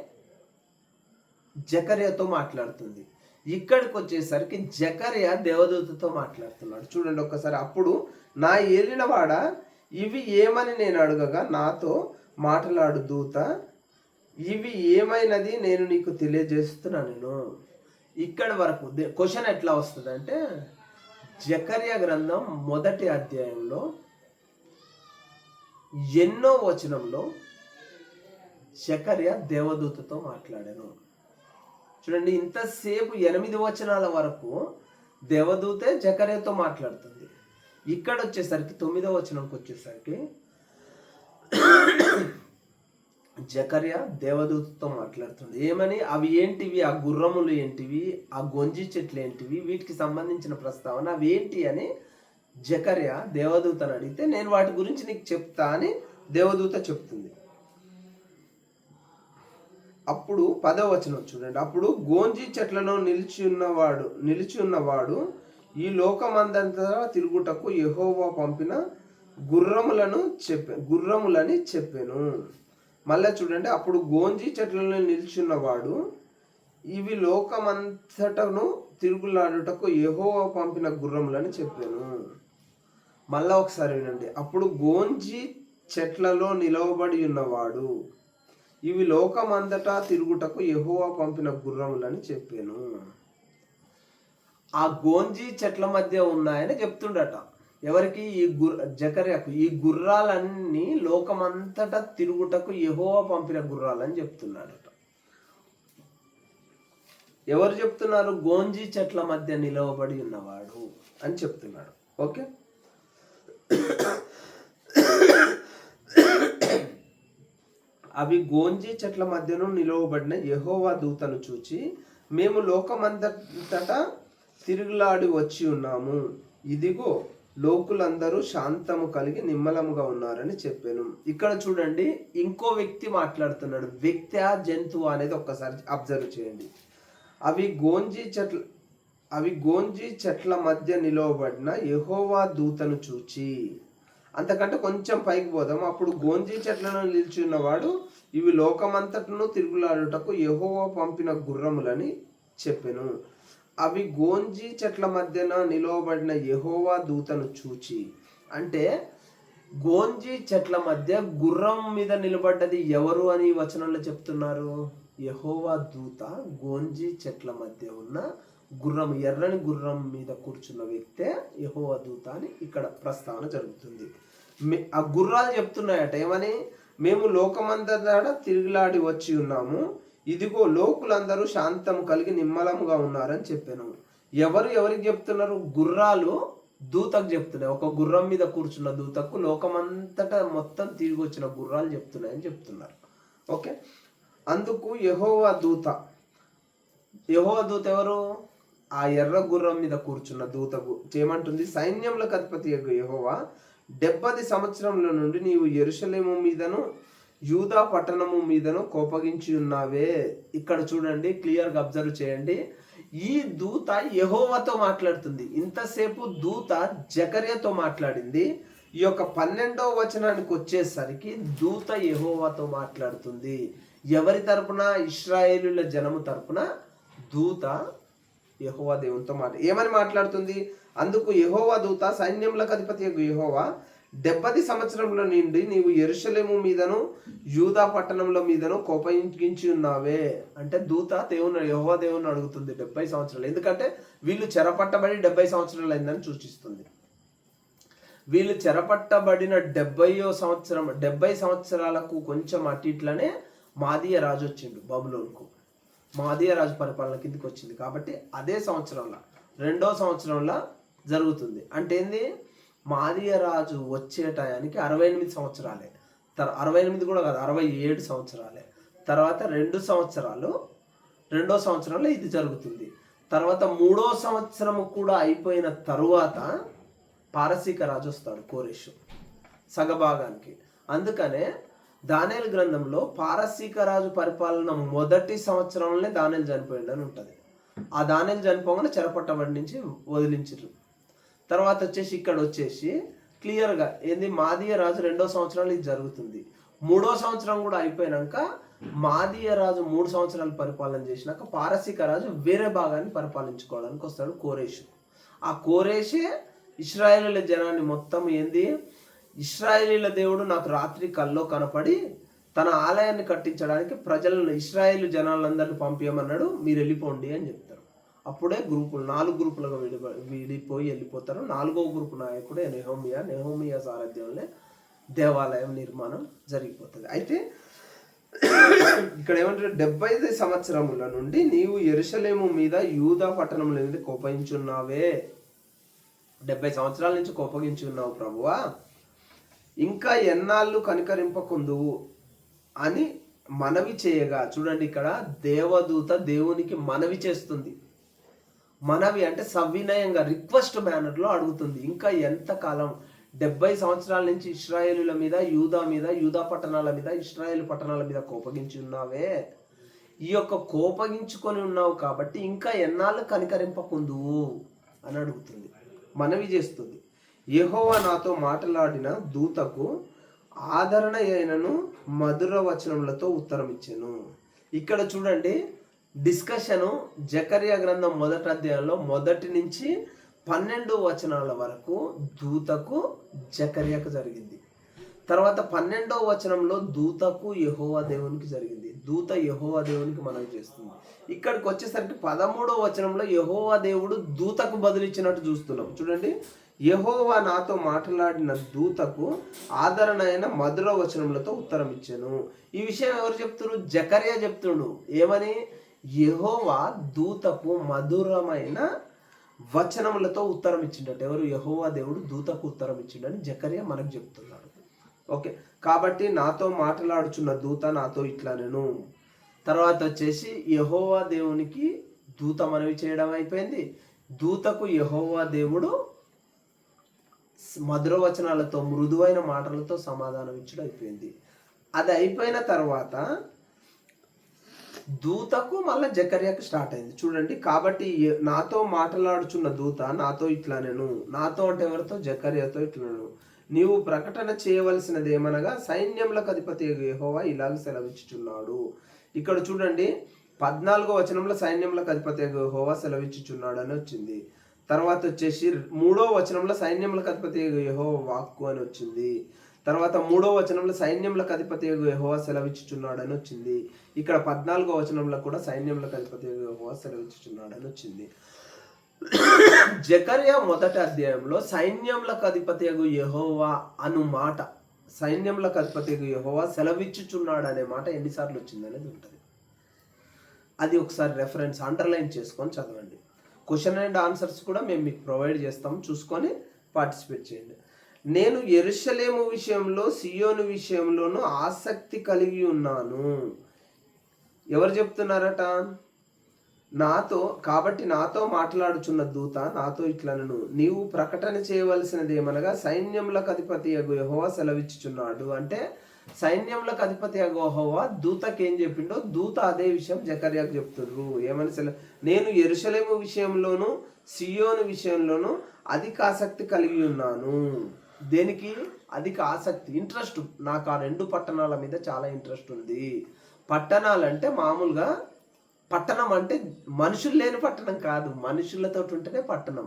జకర్యాతో మాట్లాడుతుంది. ఇక్కడికి వచ్చేసరికి జకర్యా దేవదూతతో మాట్లాడుతున్నాడు. చూడండి ఒక్కసారి. అప్పుడు నా ఏలినవాడ ఇవి ఏమని నేను అడగగా నాతో మాట్లాడు దూత, ఇవి ఏమైనది నేను నీకు తెలియజేస్తున్నాను. ఇక్కడ వరకు క్వశ్చన్ ఎట్లా వస్తుంది అంటే జకర్యా గ్రంథం 1వ అధ్యాయంలో 8వ వచనంలో జకర్యా దేవదూతతో మాట్లాడాను. చూడండి, ఇంతసేపు 8 వచనాల వరకు దేవదూతే జకర్యాతో మాట్లాడుతుంది. ఇక్కడ వచ్చేసరికి 9వ వచనంకి వచ్చేసరికి జకర్యా దేవదూతతో మాట్లాడుతుంది. ఏమని? అవి ఏంటివి, ఆ గుర్రములు ఏంటివి, ఆ గొంజి చెట్లు ఏంటివి, వీటికి సంబంధించిన ప్రస్తావన అవి ఏంటి అని జకర్యా దేవదూతను అడిగితే నేను వాటి గురించి నీకు చెప్తా అని దేవదూత చెప్తుంది. అప్పుడు 10వ వచనం చూడండి. అప్పుడు గోంజి చెట్లలో నిలిచి ఉన్నవాడు ఈ లోకమందంతా తిరుగుటకు యెహోవా పంపిన గుర్రములని చెప్పాను. మళ్ళీ చూడండి, అప్పుడు గోంజీ చెట్లలో నిల్చున్నవాడు, ఇవి లోకమంతటను తిరుగులాడుటకు యెహోవా పంపిన గుర్రములని చెప్పాను. మళ్ళా ఒకసారి వినండి, అప్పుడు గోంజీ చెట్లలో నిలవబడి ఉన్నవాడు, ఇవి లోకమంతటా తిరుగుటకు యెహోవా పంపిన గుర్రములని చెప్పాను. ఆ గోంజీ చెట్ల మధ్య ఉన్నాయని చెప్తుండట. ఎవరికి? ఈ జకర్యాకు. ఈ గుర్రాలన్నీ లోకమంతటా తిరుగుటకు యెహోవా పంపిన గుర్రాలని చెప్తున్నాడట. ఎవరు చెప్తున్నారు? గోంజీ చెట్ల మధ్య నిలవబడి ఉన్నవాడు అని చెప్తున్నాడు. ఓకే, అవి గోంజీ చెట్ల మధ్యను నిలవబడిన యెహోవా దూతను చూచి, మేము లోకమంతటా తిరుగులాడి వచ్చి ఉన్నాము, ఇదిగో లోకులందరూ శాంతము కలిగి నిమ్మలముగా ఉన్నారని చెప్పాను. ఇక్కడ చూడండి, ఇంకో వ్యక్తి మాట్లాడుతున్నాడు. వ్యక్తి జంతువు అనేది ఒక్కసారి అబ్జర్వ్ చేయండి. అవి గోంజీ చెట్ల మధ్య నిలవబడిన యెహోవా దూతను చూచి, అంతకంటే కొంచెం పైకి పోదాం. అప్పుడు గోంజీ చెట్లను నిలిచి ఉన్నవాడు, ఇవి లోకమంతటను తిరుగులాడుటకు యెహోవా పంపిన గుర్రములని చెప్పెను. అవి గోంజీ చెట్ల మధ్యన నిలవబడిన యెహోవా దూతను చూచి, అంటే గోంజీ చెట్ల మధ్య గుర్రం మీద నిలబడ్డది ఎవరు అని వచనంలో చెప్తున్నారు? యెహోవా దూత గోంజీ చెట్ల మధ్య ఉన్న గుర్రం, ఎర్రని గుర్రం మీద కూర్చున్న వ్యక్తే యెహోవా దూత అని ఇక్కడ ప్రస్తావన జరుగుతుంది. ఆ గుర్రాలు చెప్తున్నాయట ఏమని? మేము లోకమంతటా తిరుగులాడి వచ్చి ఉన్నాము, ఇదిగో లోకులందరూ శాంతం కలిగి నిమ్మలముగా ఉన్నారని చెప్పాను. ఎవరికి చెప్తున్నారు? గుర్రాలు దూతకు చెప్తున్నాయి. ఒక గుర్రం మీద కూర్చున్న దూతకు లోకమంతటా మొత్తం తిరిగి వచ్చిన గుర్రాలు చెప్తున్నాయని చెప్తున్నారు. ఓకే, అందుకు యెహోవా దూత ఎవరు? ఆ ఎర్ర గుర్రం మీద కూర్చున్న దూతకు చేయమంటుంది, సైన్యములకు అధిపతి యెహోవా, 70 సంవత్సరముల నుండి నీవు యెరూషలేము మీదను యూదా పట్టణము మీదను కోపగించి ఉన్నావే. ఇక్కడ చూడండి, క్లియర్గా అబ్జర్వ్ చేయండి. ఈ దూత యెహోవాతో మాట్లాడుతుంది. ఇంతసేపు దూత జకర్యాతో మాట్లాడింది. ఈ యొక్క 12వ వచనానికి వచ్చేసరికి దూత యెహోవాతో మాట్లాడుతుంది. ఎవరి తరపున? ఇశ్రాయేలుల జనము తరపున దూత యెహోవా దేవునితో ఏమని మాట్లాడుతుంది? అందుకు యెహోవా దూత, సైన్యములకు అధిపతి యెహోవా, 70 సంవత్సరముల నుండి నీవు యెరూషలేము మీదను యూదా పట్టణంలో మీదను కోపగించి ఉన్నావే. అంటే దూత యెహోవా దేవుని అడుగుతుంది 70 సంవత్సరాలు. ఎందుకంటే వీళ్ళు చెరపట్టబడి 70 సంవత్సరాలు అయిందని సూచిస్తుంది. వీళ్ళు చెరపట్టబడిన 70 సంవత్సరాలకు కొంచెం అటు ఇట్లనే మాదీయ రాజు వచ్చిండు బబులోనుకు. మాదీయ రాజు పరిపాలన కిందికి వచ్చింది. కాబట్టి అదే సంవత్సరంలో, 2వ సంవత్సరంలో జరుగుతుంది. అంటే ఏంది? మాదీయ రాజు వచ్చే టయానికి 68 సంవత్సరాలే. 68 కూడా కాదు, 67 సంవత్సరాలే. తర్వాత 2 సంవత్సరాలు, 2వ సంవత్సరంలో ఇది జరుగుతుంది. తర్వాత 3వ సంవత్సరము కూడా అయిపోయిన తరువాత పారసీక రాజు వస్తాడు, కోరెషు, సగభాగానికి. అందుకనే దానియేలు గ్రంథంలో పారసీక రాజు పరిపాలన మొదటి సంవత్సరంలోనే దానియేలు చనిపోయింది అని ఉంటుంది. ఆ దానియేలు చనిపోగానే చెరపట్టబడి నుంచి వదిలించారు. తర్వాత వచ్చేసి ఇక్కడ వచ్చేసి క్లియర్గా ఏంది? మాదీయ రాజు 2వ సంవత్సరాలు ఇది జరుగుతుంది. 3వ సంవత్సరం కూడా అయిపోయినాక మాదీయ రాజు 3 సంవత్సరాలు పరిపాలన చేసినాక పారసీక రాజు వేరే భాగాన్ని పరిపాలించుకోవడానికి వస్తాడు, కోరేషు. ఆ కోరేషే ఇశ్రాయేలీల జనాన్ని మొత్తం ఏంది? ఇశ్రాయేలీల దేవుడు నాకు రాత్రి కల్లో కనపడి తన ఆలయాన్ని కట్టించడానికి ప్రజలను, ఇశ్రాయేలు జనాలందరినీ పంపించమన్నాడు, మీరు వెళ్ళిపోండి అని చెప్తారు. అప్పుడే 4 గ్రూపులుగా విడిపోయి వెళ్ళిపోతారు. 4వ గ్రూపు నాయకుడే నెహోమియా సారథ్యంలో దేవాలయం నిర్మాణం జరిగిపోతుంది. అయితే ఇక్కడ ఏమంటారు? 70 సంవత్సరముల నుండి నీవు యెరూషలేము మీద యూదా పట్టణముల మీద కోపగించున్నావే. 70 సంవత్సరాల నుంచి కోపగించి ఉన్నావు ప్రభువా, ఇంకా ఎన్నాళ్ళు కనికరింపకుందువు అని మనవి చేయగా. చూడండి, ఇక్కడ దేవదూత దేవునికి మనవి చేస్తుంది. మనవి అంటే సవినయంగా, రిక్వెస్ట్ మేనర్లో అడుగుతుంది. ఇంకా ఎంతకాలం? 70 సంవత్సరాల నుంచి ఇశ్రాయేలుల మీద, యూదా పట్టణాల మీద, ఇశ్రాయేలు పట్టణాల మీద కోపగించి ఉన్నావే. ఈ యొక్క కోపగించుకొని ఉన్నావు కాబట్టి ఇంకా ఎన్నాళ్ళు కనికరింపకుందువు అని అడుగుతుంది, మనవి చేస్తుంది. యెహోవా నాతో మాట్లాడిన దూతకు ఆదరణ అయినను మధుర వచనములతో ఉత్తరం ఇచ్చాను. ఇక్కడ చూడండి డిస్కషను జకర్యా గ్రంథం 1వ అధ్యాయంలో 1 నుంచి 12 వచనాల వరకు దూతకు జకర్యాకు జరిగింది. తర్వాత 12వ వచనంలో దూతకు యెహోవా దేవునికి జరిగింది. దూత యెహోవా దేవునికి మనవి చేస్తుంది. ఇక్కడికి వచ్చేసరికి 13వ వచనంలో యెహోవా దేవుడు దూతకు బదులిచ్చినట్టు చూస్తున్నాం. చూడండి, యెహోవా నాతో మాట్లాడిన దూతకు ఆదరణ అయిన మధుర వచనములతో ఉత్తరం ఇచ్చాను. ఈ విషయం ఎవరు చెప్తున్నారు? జకర్యా చెప్తుండు. ఏమని? యెహోవా దూతకు మధురమైన వచనములతో ఉత్తరం ఇచ్చిండట. ఎవరు? యెహోవా దేవుడు దూతకు ఉత్తరం ఇచ్చిండని జకర్యా మనకు చెప్తున్నాడు. ఓకే, కాబట్టి నాతో మాట్లాడుచున్న దూత నాతో ఇట్లా నేను. తర్వాత వచ్చేసి యెహోవా దేవునికి దూత మనవి చేయడం అయిపోయింది. దూతకు యెహోవా దేవుడు మధుర వచనాలతో మృదువైన మాటలతో సమాధానం ఇచ్చడం అయిపోయింది. అది అయిపోయిన తర్వాత దూతకు మళ్ళీ జకర్యాకు స్టార్ట్ అయింది. చూడండి, కాబట్టి నాతో మాట్లాడుచున్న దూత నాతో ఇట్లా నేను. నాతో అంటే ఎవరితో? జకర్యాతో ఇట్లా నేను. నీవు ప్రకటన చేయవలసినది ఏమనగా సైన్యములకు అధిపతి యెహోవా ఇలాగ సెలవిచ్చుచున్నాడు. ఇక్కడ చూడండి 14వ వచనంలో సైన్యములకు అధిపతి యెహోవా సెలవిచ్చుచున్నాడు అని వచ్చింది. తర్వాత వచ్చేసి 3వ వచనంలో సైన్యములకు అధిపతి యెహోవా వాక్కు అని వచ్చింది. తర్వాత 3వ వచనంలో సైన్యములకు అధిపతి యెహోవా సెలవిచ్చుచున్నాడు అని వచ్చింది. ఇక్కడ 14వ వచనంలో కూడా సైన్యములకు అధిపతి యెహోవా సెలవిచ్చుచున్నాడు అని వచ్చింది. జకర్యా 1వ అధ్యాయంలో సైన్యములకు అధిపతి యెహోవా అను మాట, సైన్యములకు అధిపతి యెహోవా సెలవిచ్చుచున్నాడు అనే మాట ఎన్నిసార్లు వచ్చింది అనేది ఉంటుంది. అది ఒకసారి రెఫరెన్స్ అండర్లైన్ చేసుకొని చదవండి. క్వశ్చన్ అండ్ ఆన్సర్స్ కూడా మేము మీకు ప్రొవైడ్ చేస్తాం, చూసుకొని పార్టిసిపేట్ చేయండి. నేను యెరూషలేము విషయంలో సియోను విషయంలోనూ ఆసక్తి కలిగి ఉన్నాను. ఎవరు చెప్తున్నారట? కాబట్టి నాతో మాట్లాడుచున్న దూత నాతో ఇట్లనను, నీవు ప్రకటన చేయవలసినది ఏమనగా సైన్యములకు అధిపతి యెహోవా సెలవిచ్చుచున్నాడు. అంటే సైన్యములకు అధిపతి యెహోవా దూతకి ఏం చెప్పిండో దూత అదే విషయం జకర్యాకు చెప్తున్నారు. ఏమని? నేను యెరూషలేము విషయంలోను సియోను విషయంలోను అధిక ఆసక్తి కలిగి ఉన్నాను. దేనికి అధిక ఆసక్తి? ఇంట్రెస్ట్. నాకు ఆ 2 పట్టణాల మీద చాలా ఇంట్రెస్ట్ ఉంది. పట్టణాలంటే మామూలుగా పట్టణం అంటే మనుషులు లేని పట్టణం కాదు, మనుషులతో ఉంటేనే పట్టణం.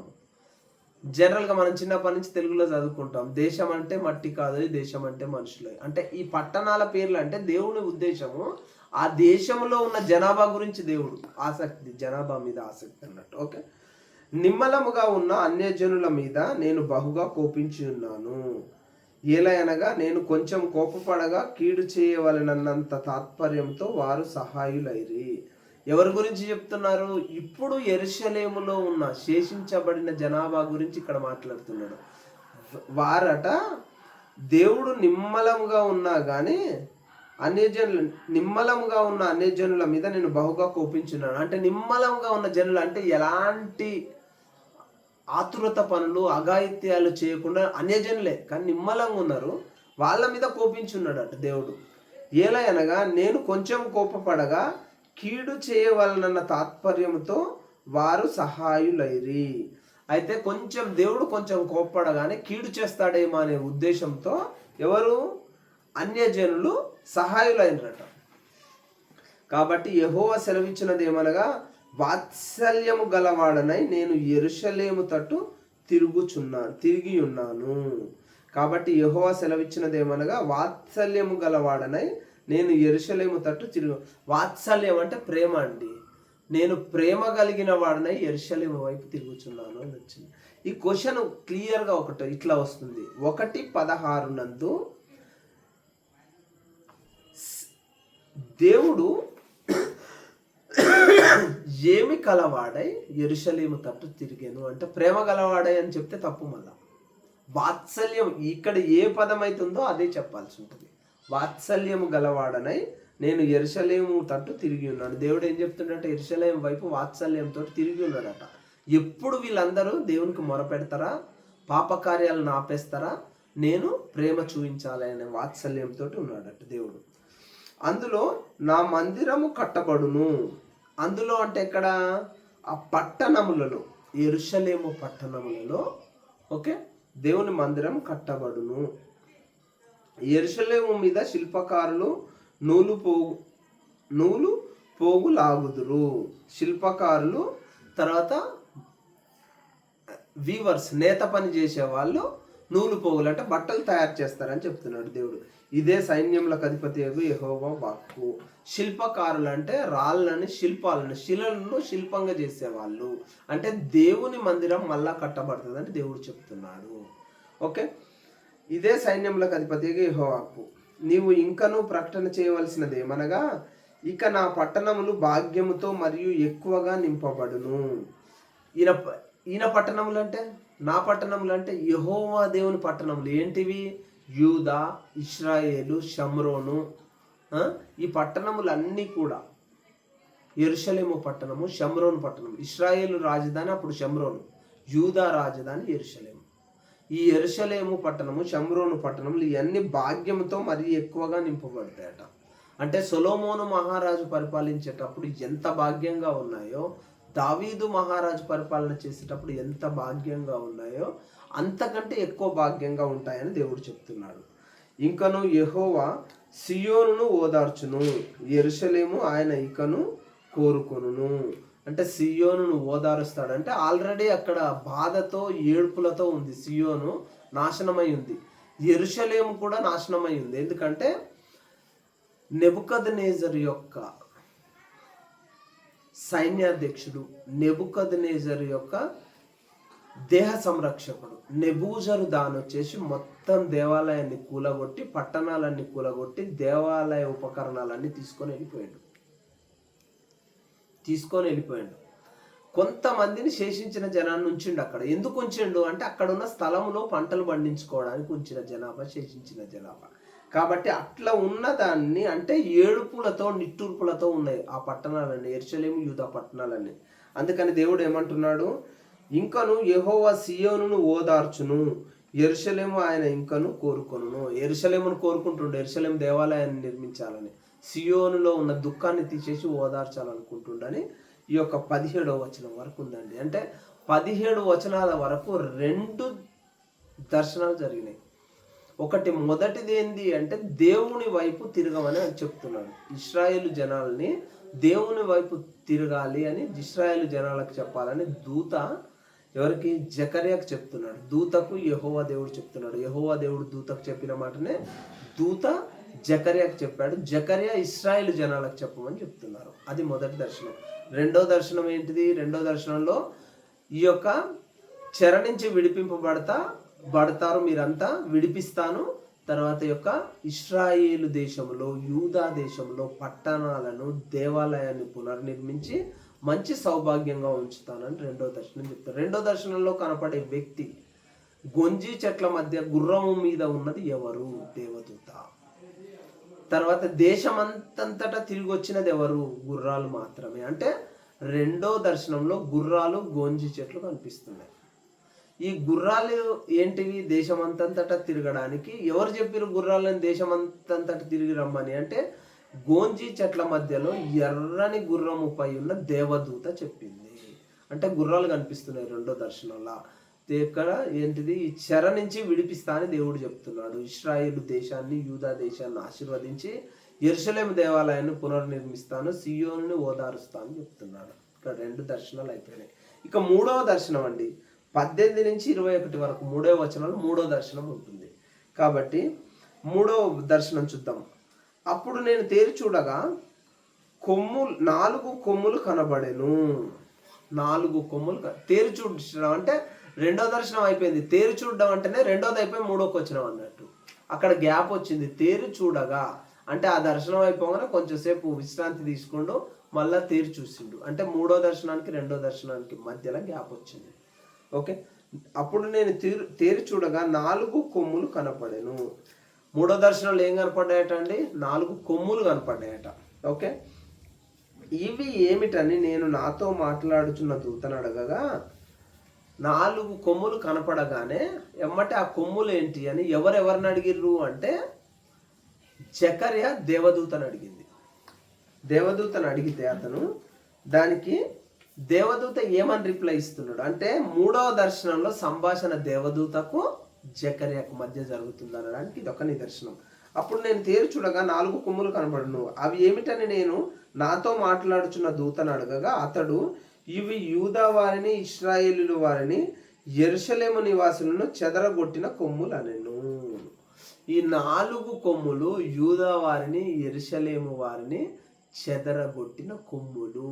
జనరల్గా మనం చిన్నప్పటి నుంచి తెలుగులో చదువుకుంటాం, దేశం అంటే మట్టి కాదు, దేశం అంటే మనుషులే. అంటే ఈ పట్టణాల పేర్లు అంటే దేవుని ఉద్దేశము ఆ దేశంలో ఉన్న జనాభా గురించి దేవుడు ఆసక్తి, జనాభా మీద ఆసక్తి అన్నట్టు. ఓకే, నిమ్మలముగా ఉన్న అన్యజనుల మీద నేను బహుగా కోపించి ఉన్నాను. ఎలా అనగా నేను కొంచెం కోపపడగా కీడు చేయవలనన్నంత తాత్పర్యంతో వారు సహాయులైరి. ఎవరి గురించి చెప్తున్నారు? ఇప్పుడు యెరూషలేములో ఉన్న శేషించబడిన జనాభా గురించి ఇక్కడ మాట్లాడుతున్నాడు. వారట దేవుడు నిమ్మలంగా ఉన్నా కానీ నిమ్మలంగా ఉన్న అన్యజనుల మీద నేను బహుగా కోపించున్నాను. అంటే నిమ్మలంగా ఉన్న జనులు అంటే ఎలాంటి ఆతురత పనులు అఘాయిత్యాలు చేయకుండా అన్యజనులే కానీ నిమ్మలంగా ఉన్నారు, వాళ్ళ మీద కోపించున్నాడట దేవుడు. ఎలా అనగా నేను కొంచెం కోపపడగా కీడు చేయవలనన్న తాత్పర్యంతో వారు సహాయులైరి. అయితే దేవుడు కొంచెం కోప్పడగానే కీడు చేస్తాడేమో అనే ఉద్దేశంతో ఎవరు? అన్యజనులు సహాయులైనరట. కాబట్టి యెహోవా సెలవిచ్చినది ఏమనగా వాత్సల్యము గలవాడనై నేను యెరూషలేము తట్టు తిరిగి ఉన్నాను. కాబట్టి యెహోవా సెలవిచ్చినది ఏమనగా వాత్సల్యము గలవాడనై నేను యెరూషలేము తట్టు వాత్సల్యం అంటే ప్రేమ అండి. నేను ప్రేమ కలిగిన వాడినై యెరూషలేము వైపు తిరుగుచున్నాను అని వచ్చింది. ఈ క్వశ్చన్ క్లియర్గా ఇట్లా వస్తుంది. 1:16 నందు దేవుడు ఏమి కలవాడై యెరూషలేము తట్టు తిరిగాను అంటే ప్రేమ గలవాడై అని చెప్తే తప్పు. మళ్ళా వాత్సల్యం ఇక్కడ ఏ పదం అవుతుందో అదే చెప్పాల్సి ఉంటుంది. వాత్సల్యము గలవాడనై నేను యెరూషలేము తట్టు తిరిగి ఉన్నాను. దేవుడు ఏం చెప్తుండంటే యెరూషలేము వైపు వాత్సల్యంతో తిరిగి ఉన్నాడట. ఎప్పుడు వీళ్ళందరూ దేవునికి మొరపెడతారా, పాపకార్యాలను ఆపేస్తారా, నేను ప్రేమ చూపించాలి అనే వాత్సల్యంతో ఉన్నాడట దేవుడు. అందులో నా మందిరము కట్టబడును. అందులో అంటే ఎక్కడ? ఆ పట్టణములలో, యెరూషలేము పట్టణములలో ఓకే దేవుని మందిరం కట్టబడును. యెరూషలేము మీద శిల్పకారులు నూలు పోగు లాగుదురు. శిల్పకారులు, తర్వాత వీవర్స్, నేత పని చేసే వాళ్ళు నూలు పోగులు అంటే బట్టలు తయారు చేస్తారని చెప్తున్నాడు దేవుడు. ఇదే సైన్యములకు అధిపతి యెహోవా వాక్కు. శిల్పకారులు అంటే రాళ్ళని, శిలను శిల్పంగా చేసేవాళ్ళు. అంటే దేవుని మందిరం మళ్ళా కట్టబడుతుంది అని దేవుడు చెప్తున్నాడు. ఓకే, ఇదే సైన్యములకు అధిపతి యెహోవాకు. నీవు ఇంకనూ ప్రకటన చేయవలసినది ఏమనగా, ఇక నా పట్టణములు భాగ్యముతో మరియు ఎక్కువగా నింపబడును. ఈయన పట్టణములు అంటే, నా పట్టణములు అంటే యెహోవా దేవుని పట్టణములు. ఏంటివి? యూదా, ఇశ్రాయేలు, షమ్రోను. ఈ పట్టణములన్నీ కూడా, యెరూషలేము పట్టణము, షమ్రోను పట్టణం. ఇశ్రాయేలు రాజధాని అప్పుడు షమ్రోను, యూదా రాజధాని యెరూషలేము. ఈ యెరూషలేము పట్టణము, షమ్రోను పట్టణములు ఇవన్నీ భాగ్యంతో మరీ ఎక్కువగా నింపబడతాయట. అంటే సొలొమోను మహారాజు పరిపాలించేటప్పుడు ఎంత భాగ్యంగా ఉన్నాయో, దావీదు మహారాజు పరిపాలన చేసేటప్పుడు ఎంత భాగ్యంగా ఉన్నాయో అంతకంటే ఎక్కువ భాగ్యంగా ఉంటాయని దేవుడు చెప్తున్నాడు. ఇంకను యెహోవా సియోనును ఓదార్చును, యెరూషలేము ఆయన ఇకను కోరుకొనును. అంటే సియోనును ఓదారుస్తాడంటే ఆల్రెడీ అక్కడ బాధతో ఏడుపులతో ఉంది. సియోను నాశనమై ఉంది, యెరూషలేము కూడా నాశనమై ఉంది. ఎందుకంటే నెబుకద్నెజరు యొక్క సైన్యాధ్యక్షుడు, నెబుకద్నెజరు యొక్క దేహ సంరక్షకుడు నెబూజరదాను వచ్చేసి మొత్తం దేవాలయాన్ని కూలగొట్టి, పట్టణాలన్నీ కూలగొట్టి, దేవాలయ ఉపకరణాలన్నీ తీసుకొని వెళ్ళిపోయాడు. కొంతమందిని శేషించిన జనాన్ని ఉంచిండు అక్కడ. ఎందుకు ఉంచిండు అంటే అక్కడ ఉన్న స్థలంలో పంటలు పండించుకోవడానికి ఉంచిన జనాభా, శేషించిన జనాభా. కాబట్టి అట్లా ఉన్నదాన్ని, అంటే ఏడుపులతో నిట్టూర్పులతో ఉన్నాయి ఆ పట్టణాలన్నీ, యెరూషలేము యూదా పట్టణాలన్నీ. అందుకని దేవుడు ఏమంటున్నాడు, ఇంకను యెహోవా సియోనును ఓదార్చును, యెరూషలేము ఆయన ఇంకను కోరుకొనును. యెరూషలేమును కోరుకుంటుండే, యెరూషలేము దేవాలయాన్ని నిర్మించాలని, సియోనులో ఉన్న దుఃఖాన్ని తీసేసి ఓదార్చాలనుకుంటుండని ఈ యొక్క 17వ వచనం వరకు ఉందండి. అంటే 17 వచనాల వరకు 2 దర్శనాలు జరిగినాయి. మొదటిది ఏంది అంటే దేవుని వైపు తిరగమని అని చెప్తున్నాడు. ఇశ్రాయేలు జనాల్ని దేవుని వైపు తిరగాలి అని ఇశ్రాయేలు జనాలకు చెప్పాలని దూత ఎవరికి? జకర్యాకు చెప్తున్నాడు. దూతకు యెహోవా దేవుడు చెప్తున్నాడు. యెహోవా దేవుడు దూతకు చెప్పిన మాటనే దూత జకర్యాకు చెప్పాడు. జకర్యా ఇశ్రాయేలు జనాలకు చెప్పమని చెప్తున్నారు. అది మొదటి దర్శనం. రెండో దర్శనం ఏంటిది? రెండో దర్శనంలో ఈ యొక్క చెర నుంచి విడిపింపబడతారు మీరంతా, విడిపిస్తాను. తర్వాత యొక్క ఇశ్రాయేలు దేశంలో, యూదా దేశంలో పట్టణాలను, దేవాలయాన్ని పునర్నిర్మించి మంచి సౌభాగ్యంగా ఉంచుతానని రెండో దర్శనం చెప్తారు. రెండో దర్శనంలో కనపడే వ్యక్తి, గొంజి చెట్ల మధ్య గుర్రము మీద ఉన్నది ఎవరు? దేవదూత. తర్వాత దేశమంతటా తిరిగి వచ్చినది ఎవరు? గుర్రాలు మాత్రమే. అంటే రెండో దర్శనంలో గుర్రాలు, గొంజి చెట్లు కనిపిస్తున్నాయి. ఈ గుర్రాలు ఏంటివి? దేశమంతటా తిరగడానికి. ఎవరు చెప్పారు గుర్రాలను దేశమంతటా తిరిగి రమ్మని అంటే గోంజీ చెట్ల మధ్యలో ఎర్రని గుర్రముపై ఉన్న దేవదూత చెప్పింది. అంటే గుర్రాలు కనిపిస్తున్నాయి రెండో దర్శనంలో. ఇక్కడ ఏంటిది? ఈ చెర నుంచి విడిపిస్తా అని దేవుడు చెప్తున్నాడు. ఇశ్రాయేలు దేశాన్ని, యూదా దేశాన్ని ఆశీర్వదించి యెరూషలేము దేవాలయాన్ని పునర్నిర్మిస్తాను, సియోనుని ఓదారుస్తా అని చెప్తున్నాడు. ఇక్కడ 2 దర్శనాలు అయిపోయినాయి. ఇక 3వ దర్శనం అండి, 18 నుంచి 21 వరకు 3వ వచనంలో 3వ దర్శనం ఉంటుంది. కాబట్టి 3వ దర్శనం చూద్దాం. అప్పుడు నేను తేరి చూడగా 4 కొమ్ములు కనబడెను. 4 కొమ్ములు. తేరి చూడడం అంటే రెండో దర్శనం అయిపోయింది. తేరి చూడడం అంటేనే రెండోది అయిపోయి 3వకి వచ్చినాం అన్నట్టు. అక్కడ గ్యాప్ వచ్చింది. తేరి చూడగా అంటే ఆ దర్శనం అయిపోగానే కొంచెంసేపు విశ్రాంతి తీసుకుంటూ మళ్ళా తేరి చూసిండు. అంటే 3వ దర్శనానికి 2వ దర్శనానికి మధ్యలో గ్యాప్ వచ్చింది. ఓకే, అప్పుడు నేను తేరి చూడగా 4 కొమ్ములు కనపడేను. 3వ దర్శనంలో ఏం కనపడ్డాయట అండి? 4 కొమ్ములు కనపడ్డాయట. ఓకే, ఇవి ఏమిటని నేను నాతో మాట్లాడుచున్న దూతను అడగగా 4 కొమ్ములు కనపడగానే ఎమ్మటే ఆ కొమ్ములు ఏంటి అని ఎవరెవరిని అడిగిర్రు అంటే జకర్యా దేవదూతను అడిగింది. దేవదూతను అడిగితే అతను దానికి దేవదూత ఏమని రిప్లై ఇస్తున్నాడు అంటే 3వ దర్శనంలో సంభాషణ దేవదూతకు, జకర్యాకు మధ్య జరుగుతుంది అనడానికి ఇది ఒక నిదర్శనం. అప్పుడు నేను తేరు చూడగా 4 కొమ్ములు కనబడును. అవి ఏమిటని నేను నాతో మాట్లాడుచున్న దూతను అడగగా అతడు, ఇవి యూదా వారిని ఇశ్రాయేలు వారిని యెరూషలేము నివాసులను చెదరగొట్టిన కొమ్ములు అనెను. ఈ 4 కొమ్ములు యూదా వారిని యెరూషలేము వారిని చెదరగొట్టిన కొమ్ములు.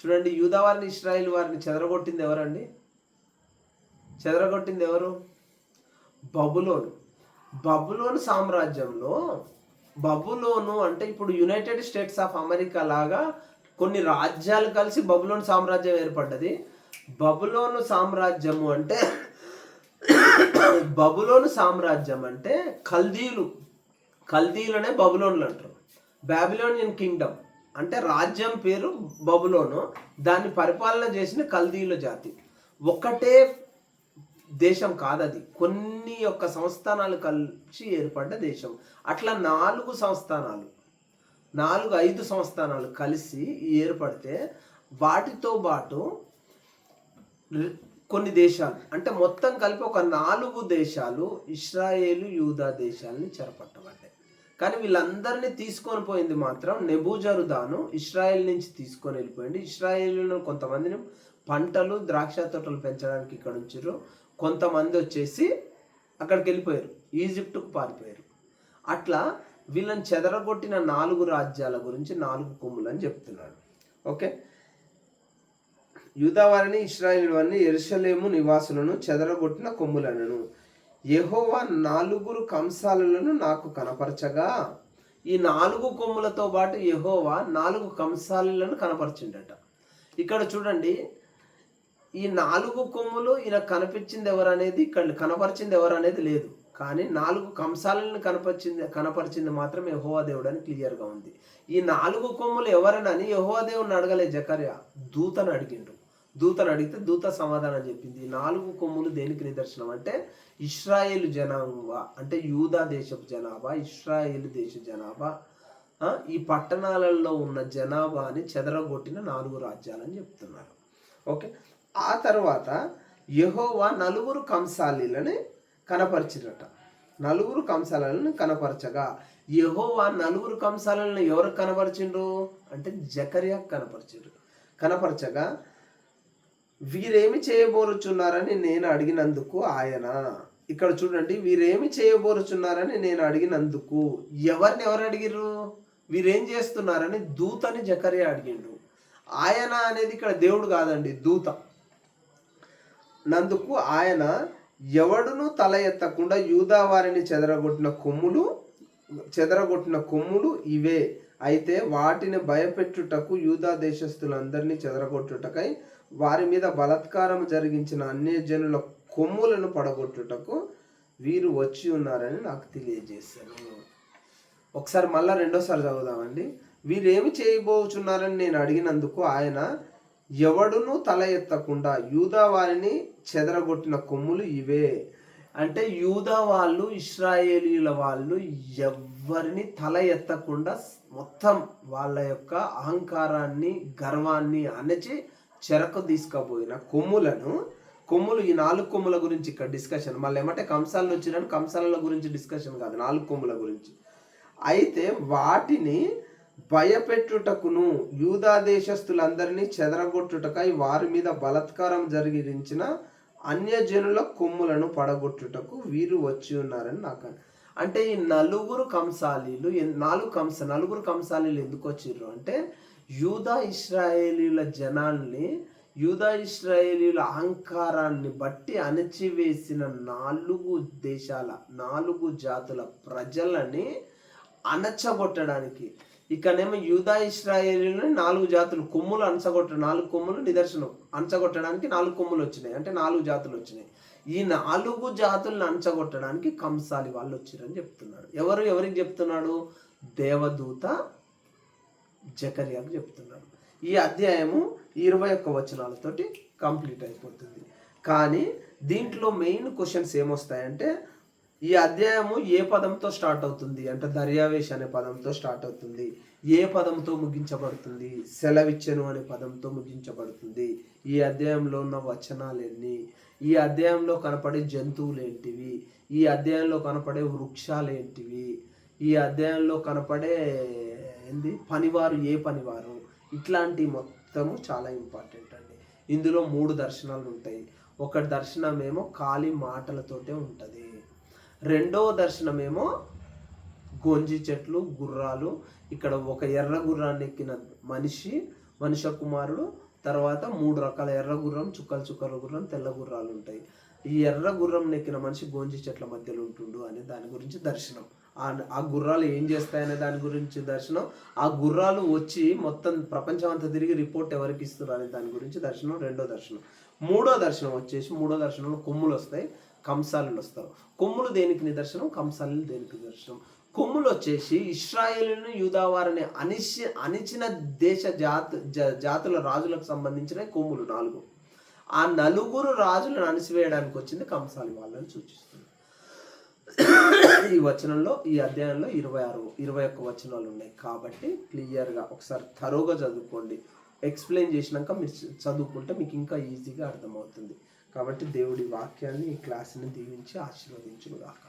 చూడండి, యూదా వారిని ఇశ్రాయేలు వారిని చెదరగొట్టింది ఎవరండి? చెదరగొట్టింది ఎవరు? బబులోను. బబులోను సామ్రాజ్యంలో, బబులోను అంటే ఇప్పుడు యునైటెడ్ స్టేట్స్ ఆఫ్ అమెరికా లాగా కొన్ని రాజ్యాలు కలిసి బబులోను సామ్రాజ్యం ఏర్పడ్డది. బబులోను సామ్రాజ్యము అంటే బబులోను సామ్రాజ్యం అంటే కల్దీయులనే బబులోన్లు అంటారు. బాబిలోనియన్ కింగ్డమ్ అంటే రాజ్యం పేరు బబులోను, దాన్ని పరిపాలన చేసిన కల్దీయుల జాతి. ఒక్కటే దేశం కాదది, కొన్ని యొక్క సంస్థానాలు కలిసి ఏర్పడ్డ దేశం. అట్లా 4 సంస్థానాలు, 5 సంస్థానాలు కలిసి ఏర్పడితే వాటితో పాటు కొన్ని దేశాలు అంటే మొత్తం కలిపి ఒక 4 దేశాలు ఇశ్రాయేలు యూదా దేశాలని చెరపట్టబడ్డాయి. కానీ వీళ్ళందరినీ తీసుకొని పోయింది మాత్రం నెబూజరదాను ఇశ్రాయేల్ నుంచి తీసుకొని వెళ్ళిపోయింది. ఇశ్రాయేలులో కొంతమందిని పంటలు ద్రాక్ష తోటలు పెంచడానికి ఇక్కడ ఉంచారు, కొంతమంది వచ్చేసి అక్కడికి వెళ్ళిపోయారు, ఈజిప్టుకు పారిపోయారు. అట్లా వీళ్ళని చెదరగొట్టిన 4 రాజ్యాల గురించి 4 కొమ్ములు అని చెప్తున్నాడు. ఓకే, యూదా వారిని ఇశ్రాయేలు వారిని యెరూషలేము నివాసులను చెదరగొట్టిన కొమ్ములనను. యెహోవా 4 కంసాలను నాకు కనపరచగా, ఈ 4 కొమ్ములతో పాటు యెహోవా 4 కంసాలను కనపరిచిండట. ఇక్కడ చూడండి, ఈ 4 కొమ్ములు ఈయన కనిపించింది ఎవరనేది, ఇక్కడ కనపరిచింది ఎవరనేది లేదు. కానీ 4 కంసాలను కనపరిచింది మాత్రం యెహోవా దేవుడు అని క్లియర్గా ఉంది. ఈ 4 కొమ్ములు ఎవరనని యెహోవా దేవుడిని అడగలే జకర్యా, దూతను అడిగిండు. దూతను అడిగితే దూత సమాధానం చెప్పింది. ఈ 4 కొమ్ములు దేనికి నిదర్శనం అంటే ఇశ్రాయేలు జనాభా, అంటే యూదా దేశపు జనాభా, ఇశ్రాయేలు దేశ జనాభా, ఈ పట్టణాలలో ఉన్న జనాభాని చెదరగొట్టిన 4 రాజ్యాలని చెప్తున్నారు. ఓకే, ఆ తర్వాత యెహోవా 4 కంసాలీలని కనపరిచిరట. 4 కంసాలను కనపరచగా, యెహోవా 4 కంసాలను ఎవరికి కనపరిచిండ్రు అంటే జకర్యాకు కనపరచగా వీరేమి చేయబోరుచున్నారని నేను అడిగినందుకు ఆయన, ఇక్కడ చూడండి, వీరేమి చేయబోరుచున్నారని నేను అడిగినందుకు ఎవరు అడిగిర్రు? వీరేం చేస్తున్నారని దూతని జకర్యా అడిగిండు. ఆయన అనేది ఇక్కడ దేవుడు కాదండి, దూత. నందుకు ఆయన, ఎవడును తల ఎత్తకుండా యూదా వారిని చెదరగొట్టిన కొమ్ములు ఇవే. అయితే వాటిని భయపెట్టుటకు యూదా దేశస్థులందరినీ చెదరగొట్టుటకై వారి మీద బలాత్కారం జరిగించిన అన్యజనుల కొమ్ములను పడగొట్టుటకు వీరు వచ్చి ఉన్నారని నాకు తెలియజేశాను. ఒకసారి మళ్ళా రెండోసారి చదువుదామండి. వీరేమి చేయబోచున్నారని నేను అడిగినందుకు ఆయన, ఎవడును తల ఎత్తకుండా యూదా వారిని చెదరగొట్టిన కొమ్ములు ఇవే. అంటే యూదా వాళ్ళు, ఇశ్రాయేలీల వాళ్ళు ఎవరిని తల ఎత్తకుండా మొత్తం వాళ్ళ యొక్క అహంకారాన్ని, గర్వాన్ని అణచి చెరకు తీసుకుపోయిన కొమ్ములు ఈ 4 కొమ్ముల గురించి ఇక్కడ డిస్కషన్. మళ్ళీ ఏమంటే కంసాలు వచ్చినాను, కంసాల గురించి డిస్కషన్ కాదు, 4 కొమ్ముల గురించి. అయితే వాటిని భయపెట్టుటకును యూదా దేశస్థులందరినీ చెదరగొట్టుటకై వారి మీద బలాత్కారం జరిగించిన అన్యజనుల కొమ్ములను పడగొట్టుటకు వీరు వచ్చి ఉన్నారని నాకు. అంటే ఈ 4 కంసాలీలు, 4 కంసాలీలు ఎందుకు వచ్చిర్రు అంటే యూదా ఇశ్రాయేలీల జనాల్ని, యూదా ఇశ్రాయేలీల అహంకారాన్ని బట్టి అణచివేసిన 4 దేశాల 4 జాతుల ప్రజలని అణచగొట్టడానికి. ఇక్కడేమో యూదా ఇశ్రాయేలీలను 4 జాతులు కొమ్ములు అణచగొట్ట 4 కొమ్ములు నిదర్శనం, అణచగొట్టడానికి 4 కొమ్ములు వచ్చినాయి, అంటే 4 జాతులు వచ్చినాయి. ఈ 4 జాతులను అణచగొట్టడానికి కంసాలి వాళ్ళు వచ్చిరని చెప్తున్నాడు. ఎవరికి చెప్తున్నాడు? దేవదూత జకర్యాకు చెప్తున్నాడు. ఈ అధ్యాయము 21 వచనాలతోటి కంప్లీట్ అయిపోతుంది. కానీ దీంట్లో మెయిన్ క్వశ్చన్స్ ఏమొస్తాయంటే, ఈ అధ్యాయము ఏ పదంతో స్టార్ట్ అవుతుంది అంటే దర్యావేష్ అనే పదంతో స్టార్ట్ అవుతుంది. ఏ పదంతో ముగించబడుతుంది? సెలవిచ్చెను అనే పదంతో ముగించబడుతుంది. ఈ అధ్యాయంలో ఉన్న వచనాలు ఎన్ని, ఈ అధ్యాయంలో కనపడే జంతువులు ఏంటివి, ఈ అధ్యాయంలో కనపడే వృక్షాలు ఏంటివి, ఈ అధ్యాయంలో కనపడే పనివారు ఏ పనివారు, ఇట్లాంటి మొత్తము చాలా ఇంపార్టెంట్ అండి. ఇందులో 3 దర్శనాలు ఉంటాయి. ఒక దర్శనమేమో ఖాళీ మాటలతోటే ఉంటుంది, రెండవ దర్శనమేమో గొంజి చెట్లు, గుర్రాలు, ఇక్కడ ఒక ఎర్ర గుర్రాన్ని ఎక్కిన మనిషి కుమారుడు, తర్వాత 3 రకాల ఎర్ర గుర్రం, చుక్కల గుర్రం, తెల్ల గుర్రాలు ఉంటాయి. ఈ ఎర్ర గుర్రం నెక్కిన మనిషి గోంజి చెట్ల మధ్యలో ఉంటుండు అనే దాని గురించి దర్శనం. ఆ గుర్రాలు ఏం చేస్తాయనే దాని గురించి దర్శనం. ఆ గుర్రాలు వచ్చి మొత్తం ప్రపంచం అంతా తిరిగి రిపోర్ట్ ఎవరికి ఇస్తారు అనే దాని గురించి దర్శనం, రెండో దర్శనం. మూడో దర్శనంలో కొమ్ములు వస్తాయి, కంసాలు వస్తారు. కొమ్ములు దేనికి నిదర్శనం, కంసాలు దేనికి నిదర్శనం. కొమ్ములు వచ్చేసి ఇశ్రాయేలును యూదావారిని అణిచిన దేశ జాతుల రాజులకు సంబంధించిన కొమ్ములు 4. ఆ 4 రాజులను అణిసివేయడానికి వచ్చింది కంసాలి వాళ్ళని సూచిస్తుంది. ఈ అధ్యాయంలో 21 వచనాలు ఉన్నాయి. కాబట్టి క్లియర్గా ఒకసారి థరోగా చదువుకోండి. ఎక్స్ప్లెయిన్ చేసినాక మీరు చదువుకుంటే మీకు ఇంకా ఈజీగా అర్థమవుతుంది. కాబట్టి దేవుడి వాక్యాన్ని, ఈ క్లాస్ని దీవించి ఆశీర్వదించును గాక.